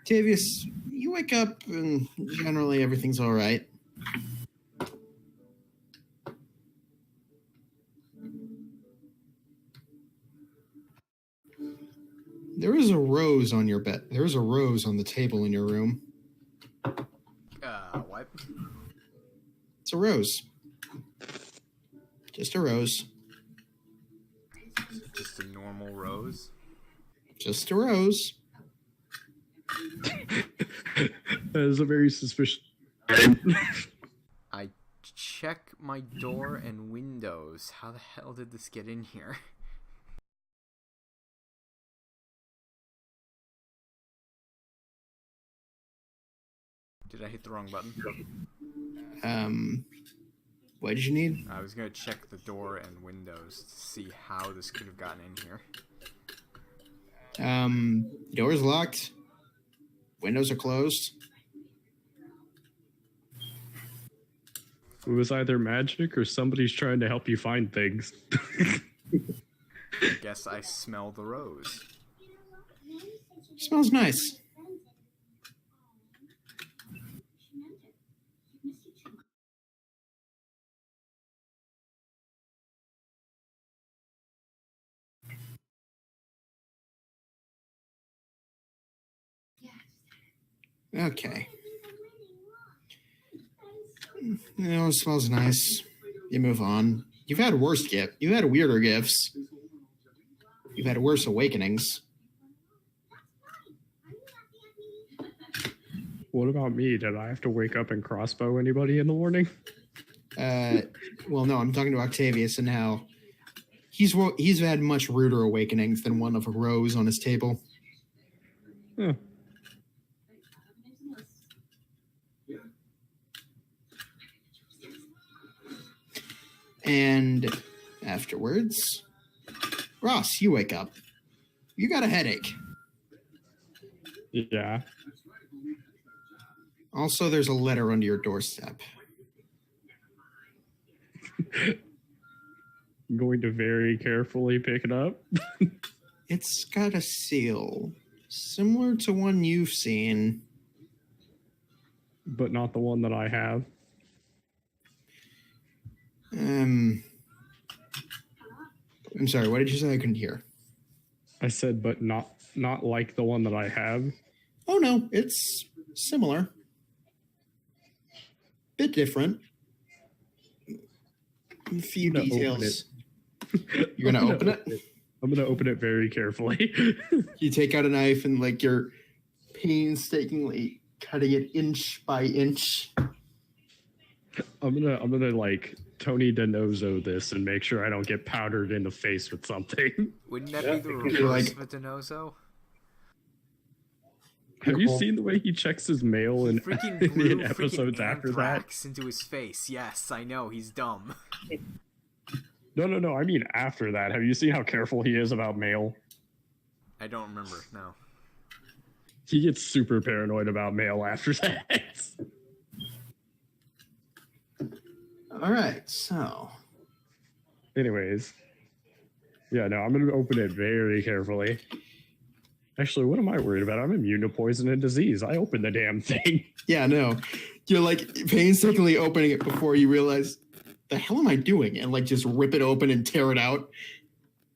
Octavius, you wake up and generally everything's all right. There is a rose on your bed. There is a rose on the table in your room. What? It's a rose. Just a rose. Just a normal rose? Just a rose. That is a very suspicious. I check my door and windows. How the hell did this get in here? Did I hit the wrong button? What did you need? I was gonna check the door and windows to see how this could have gotten in here. Door's locked. Windows are closed. It was either magic or somebody's trying to help you find things. I guess I smell the rose. Smells nice. Okay. You know, it smells nice. You move on. You've had worse gifts. You've had weirder gifts. You've had worse awakenings. What about me? Did I have to wake up and crossbow anybody in the morning? Well, no, I'm talking to Octavius and how he's had much ruder awakenings than one of a rose on his table. Huh. And afterwards, Ross, you wake up. You got a headache. Yeah. Also, there's a letter under your doorstep. I'm going to very carefully pick it up. It's got a seal, similar to one you've seen. But not the one that I have. I'm sorry, what did you say? I couldn't hear. I said, but not like the one that I have. Oh, no, it's similar. Bit different. A few details. You're going to open it? I'm going to open it very carefully. You take out a knife and, like, you're painstakingly cutting it inch by inch. I'm gonna like Tony DiNozzo this and make sure I don't get powdered in the face with something. Wouldn't that be the reverse like, of a DiNozzo? Have you seen the way he checks his mail in Freaking the blew episodes freaking after that? anthrax into his face. Yes, I know, he's dumb. No. I mean after that. Have you seen how careful he is about mail? I don't remember, no. He gets super paranoid about mail after that. All right, so. Anyways. Yeah, no, I'm going to open it very carefully. Actually, what am I worried about? I'm immune to poison and disease. I opened the damn thing. Yeah, no. You're like painstakingly opening it before you realize the hell am I doing? And like just rip it open and tear it out.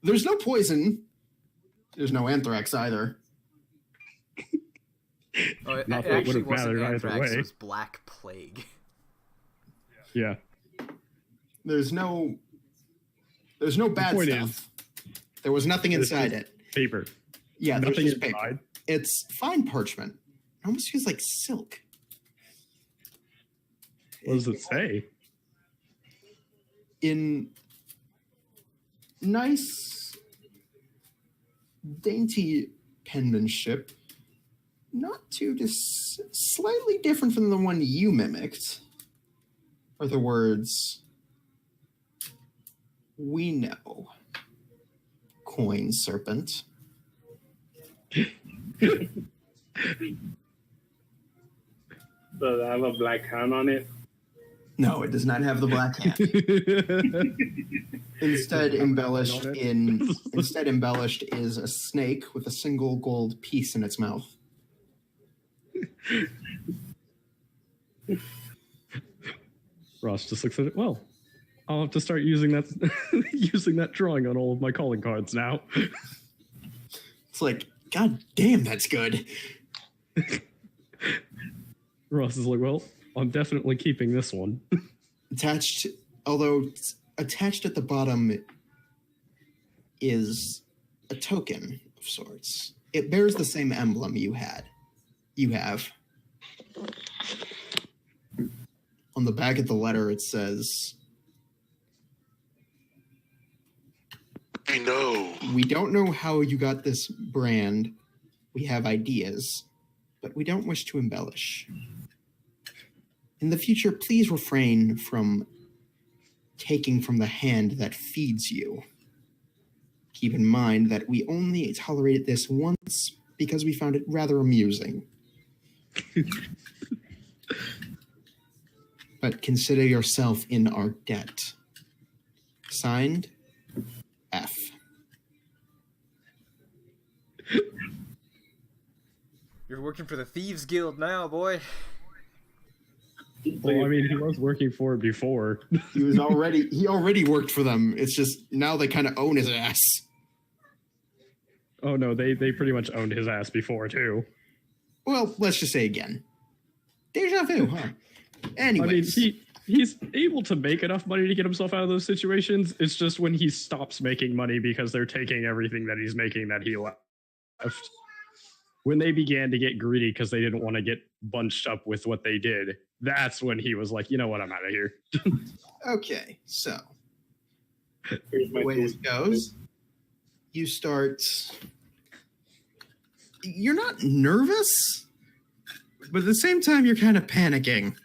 There's no poison. There's no anthrax either. Oh, it Not that it actually would've wasn't mattered either anthrax, way. it was Black Plague. Yeah. There's no bad point stuff. There was nothing It's inside just it. Paper. Yeah, there's Nothing just paper. inside. It's fine parchment. It almost feels like silk. What does it say? In nice, dainty penmanship, not too slightly different from the one you mimicked, are the words, "We know, coin serpent." Does it have a black hand on it? No, it does not have the black hand. Instead embellished is a snake with a single gold piece in its mouth. Ross just looks at it. Well, I'll have to start using that using that drawing on all of my calling cards now. It's like, God damn, that's good. Ross is like, well, I'm definitely keeping this one. Attached at the bottom is a token of sorts. It bears the same emblem you have. On the back of the letter, it says, I know. "We don't know how you got this brand. We have ideas, but we don't wish to embellish. In the future, please refrain from taking from the hand that feeds you. Keep in mind that we only tolerated this once because we found it rather amusing. But consider yourself in our debt. Signed, F." You're working for the Thieves Guild now, boy. Well, I mean, he was working for it before. He already worked for them. It's just now they kind of own his ass. Oh no, they pretty much owned his ass before too. Well, let's just say again. Deja vu, huh? Anyways. I mean, he's able to make enough money to get himself out of those situations. It's just when he stops making money because they're taking everything that he's making that he left. When they began to get greedy because they didn't want to get bunched up with what they did, that's when he was like, you know what, I'm out of here. Okay, so Here's my the way this goes, you start. You're not nervous, but at the same time, you're kind of panicking.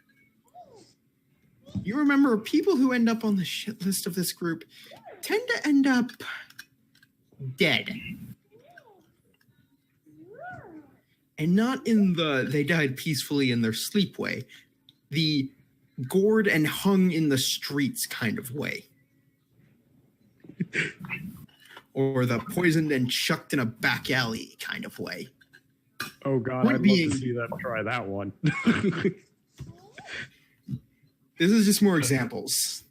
You remember people who end up on the shit list of this group tend to end up dead. And not in the they died peacefully in their sleep way, the gored and hung in the streets kind of way. Or the poisoned and chucked in a back alley kind of way. Oh god, I'd love to see them try that one. This is just more examples.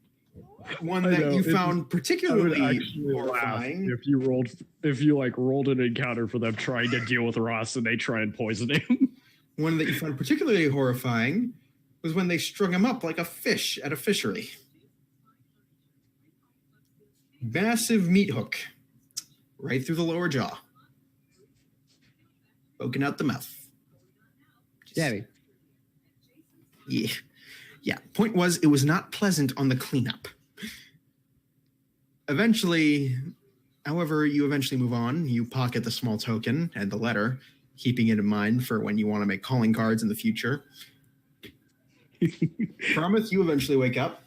One that you found particularly horrifying. If you rolled an encounter for them trying to deal with Ross and they try and poison him. One that you found particularly horrifying was when they strung him up like a fish at a fishery. Massive meat hook, right through the lower jaw, poking out the mouth. Daddy. Yeah. Point was, it was not pleasant on the cleanup. Eventually, however, you eventually move on. You pocket the small token and the letter, keeping it in mind for when you want to make calling cards in the future. Promise you eventually wake up.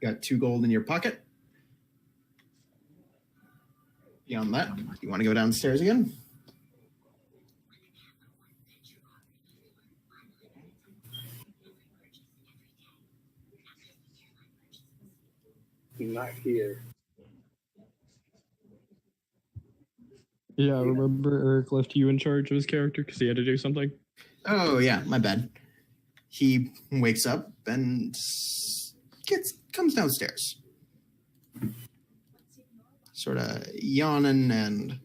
Got 2 gold in your pocket. Beyond that, you want to go downstairs again? Not here. Yeah, remember Eric left you in charge of his character because he had to do something? Oh, yeah, my bad. He wakes up and comes downstairs, sort of yawning and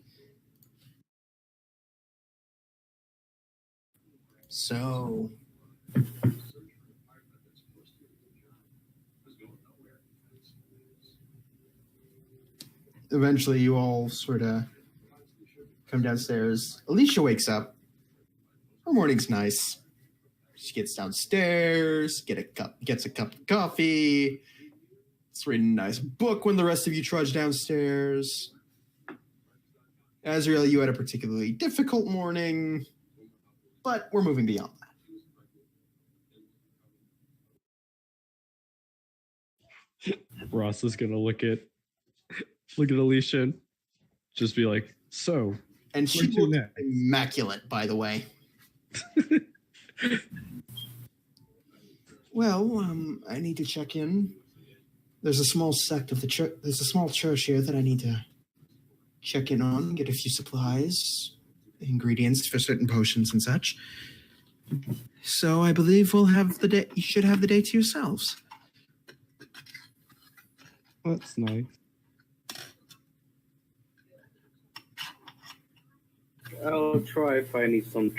so. Eventually, you all sort of come downstairs. Alicia wakes up. Her morning's nice. She gets downstairs, gets a cup of coffee. It's reading a nice book when the rest of you trudge downstairs. Azrael, you had a particularly difficult morning, but we're moving beyond that. Ross is gonna look at Alicia and just be like, so. And she looks immaculate, by the way. Well, I need to check in. There's a small sect of the church. There's a small church here that I need to check in on, get a few supplies, ingredients for certain potions and such. So I believe we'll have the day. You should have the day to yourselves. That's nice. I'll try if I need some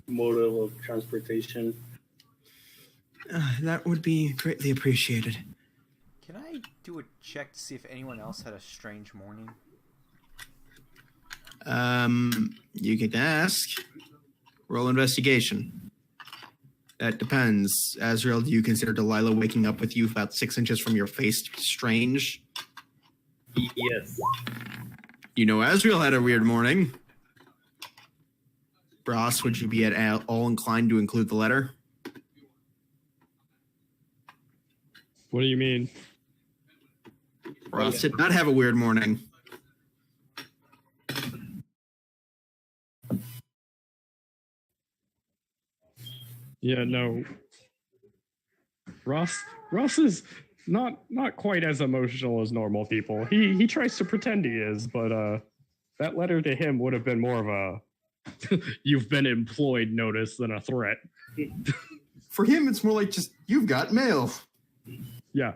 motive of transportation. That would be greatly appreciated. Can I do a check to see if anyone else had a strange morning? You could ask. Roll investigation. That depends. Azrael, do you consider Delilah waking up with you about 6 inches from your face strange? Yes. You know Azrael had a weird morning. Ross, would you be at all inclined to include the letter? What do you mean? Ross did not have a weird morning. Yeah, no. Ross is not quite as emotional as normal people. He tries to pretend he is, but that letter to him would have been more of a you've been employed notice than a threat. For him, it's more like just, you've got mail. Yeah,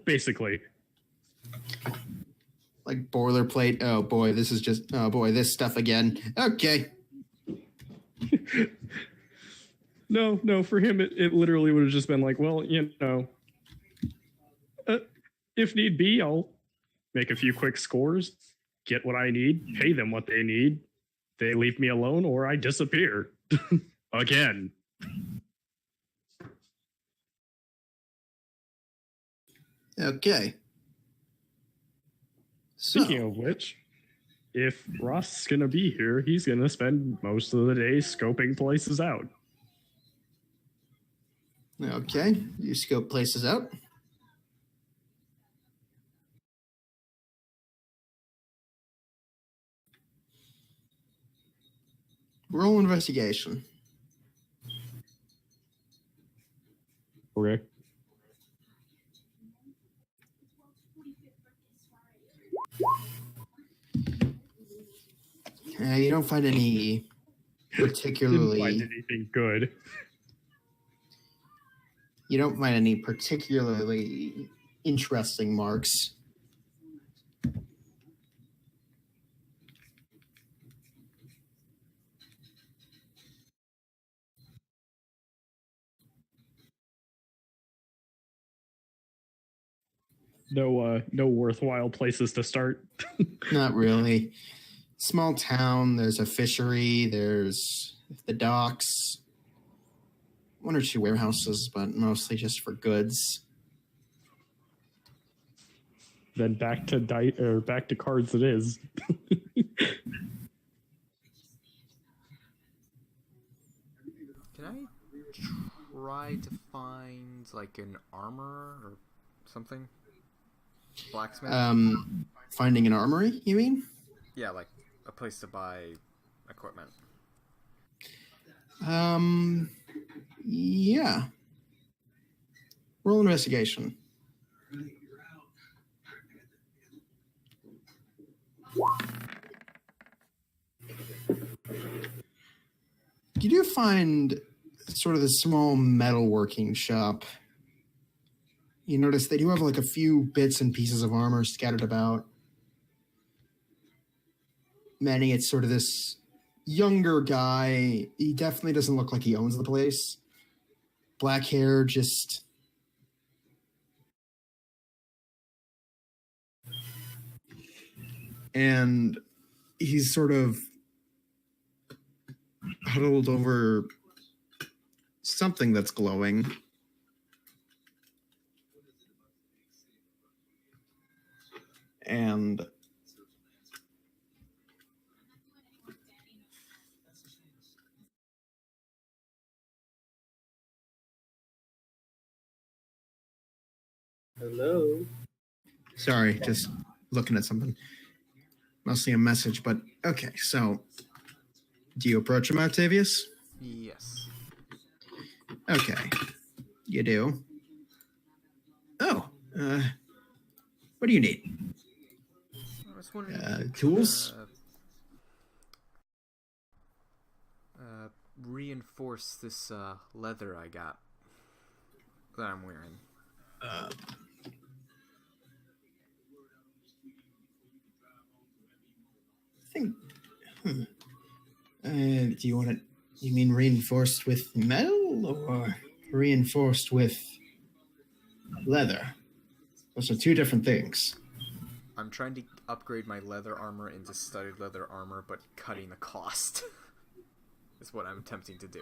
basically. Like boilerplate. Oh boy, this is just, oh boy, this stuff again. Okay. No, for him, it literally would have just been like, well, if need be, I'll make a few quick scores, get what I need, pay them what they need. They leave me alone or I disappear. Again. Okay. Speaking of which, if Ross is going to be here, he's going to spend most of the day scoping places out. Okay, you scope places out. Roll investigation. Okay. You don't find any particularly. Didn't find anything good. You don't find any particularly interesting marks. No worthwhile places to start. Not really. Small town, there's a fishery, there's the docks, 1 or 2 warehouses, but mostly just for goods. Then back to cards it is. Can I try to find like an armor or something? Blacksmith? Finding an armory, you mean? Yeah, like a place to buy equipment. Yeah. Roll investigation. You do find sort of the small metalworking shop You notice they do have like a few bits and pieces of armor scattered about. Manny, it's sort of this younger guy. He definitely doesn't look like he owns the place. Black hair, just... And he's sort of huddled over something that's glowing. And Hello. sorry, just looking at something. Mostly a message, but okay, so do you approach him, Octavius? Yes. Okay, you do. Oh, what do you need? I was wondering if you could, tools? reinforce this leather I got that I'm wearing. I think. Do you want it? You mean reinforced with metal or reinforced with leather? Those are two different things. I'm trying to upgrade my leather armor into studded leather armor, but cutting the cost is what I'm attempting to do.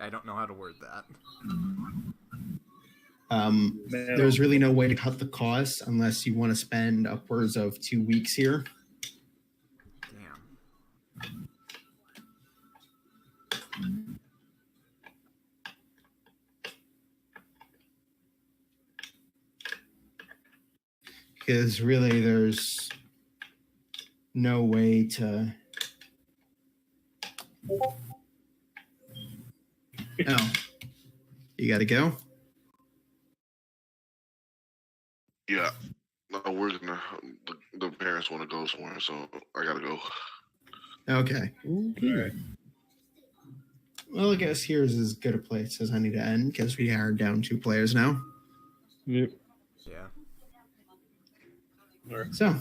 I don't know how to word that. There's really no way to cut the cost unless you want to spend upwards of 2 weeks here. Damn. Because really there's no way to... Oh. You gotta go? Yeah. No, we're gonna. The parents want to go somewhere, so I gotta go. Okay. Okay. Well, I guess here's as good a place as I need to end because we are down 2 players now. Yep. Yeah. So,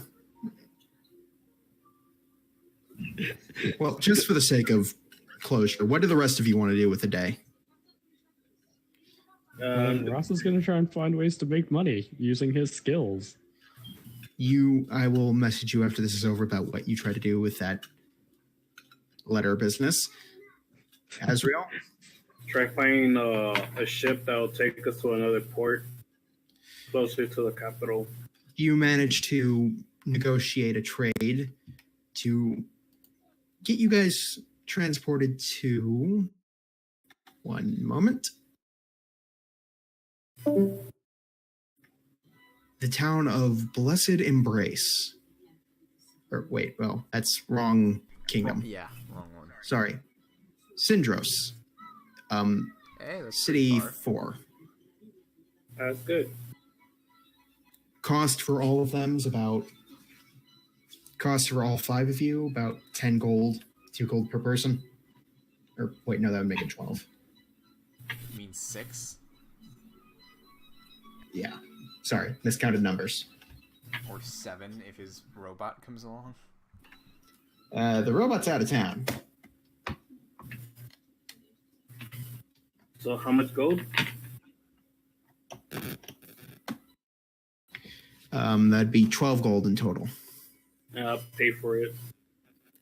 well, just for the sake of closure, what do the rest of you want to do with the day? Ross is going to try and find ways to make money using his skills. I will message you after this is over about what you try to do with that letter business. Azrael? Try finding a ship that will take us to another port closer to the capital. You manage to negotiate a trade to get you guys transported to... One moment. The town of Blessed Embrace. Or wait, well, that's wrong kingdom. Yeah, wrong one. Sorry. Syndros. Hey, that's City pretty far. 4. That's good. Cost for all of them is about... Cost for all 5 of you, about 10 gold. 2 gold per person. Or, wait, no, that would make it 12. You mean 6? Yeah. Sorry, miscounted numbers. Or 7 if his robot comes along? The robot's out of town. So how much gold? That'd be 12 gold in total. I'll pay for it.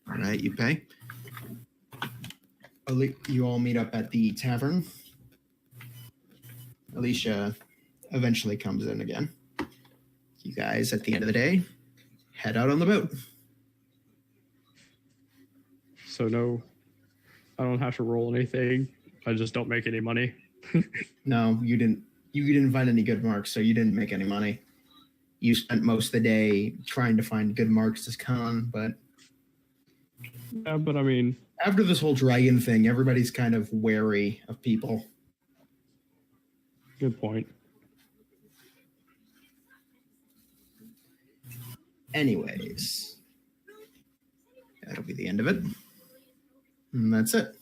All right, you pay. You all meet up at the tavern. Alicia eventually comes in again. You guys, at the end of the day, head out on the boat. So no, I don't have to roll anything. I just don't make any money. No, you didn't. You didn't find any good marks, so you didn't make any money. You spent most of the day trying to find good marks to con, but Yeah, but I mean, after this whole dragon thing, everybody's kind of wary of people. good point. Anyways, that'll be the end of it. And that's it.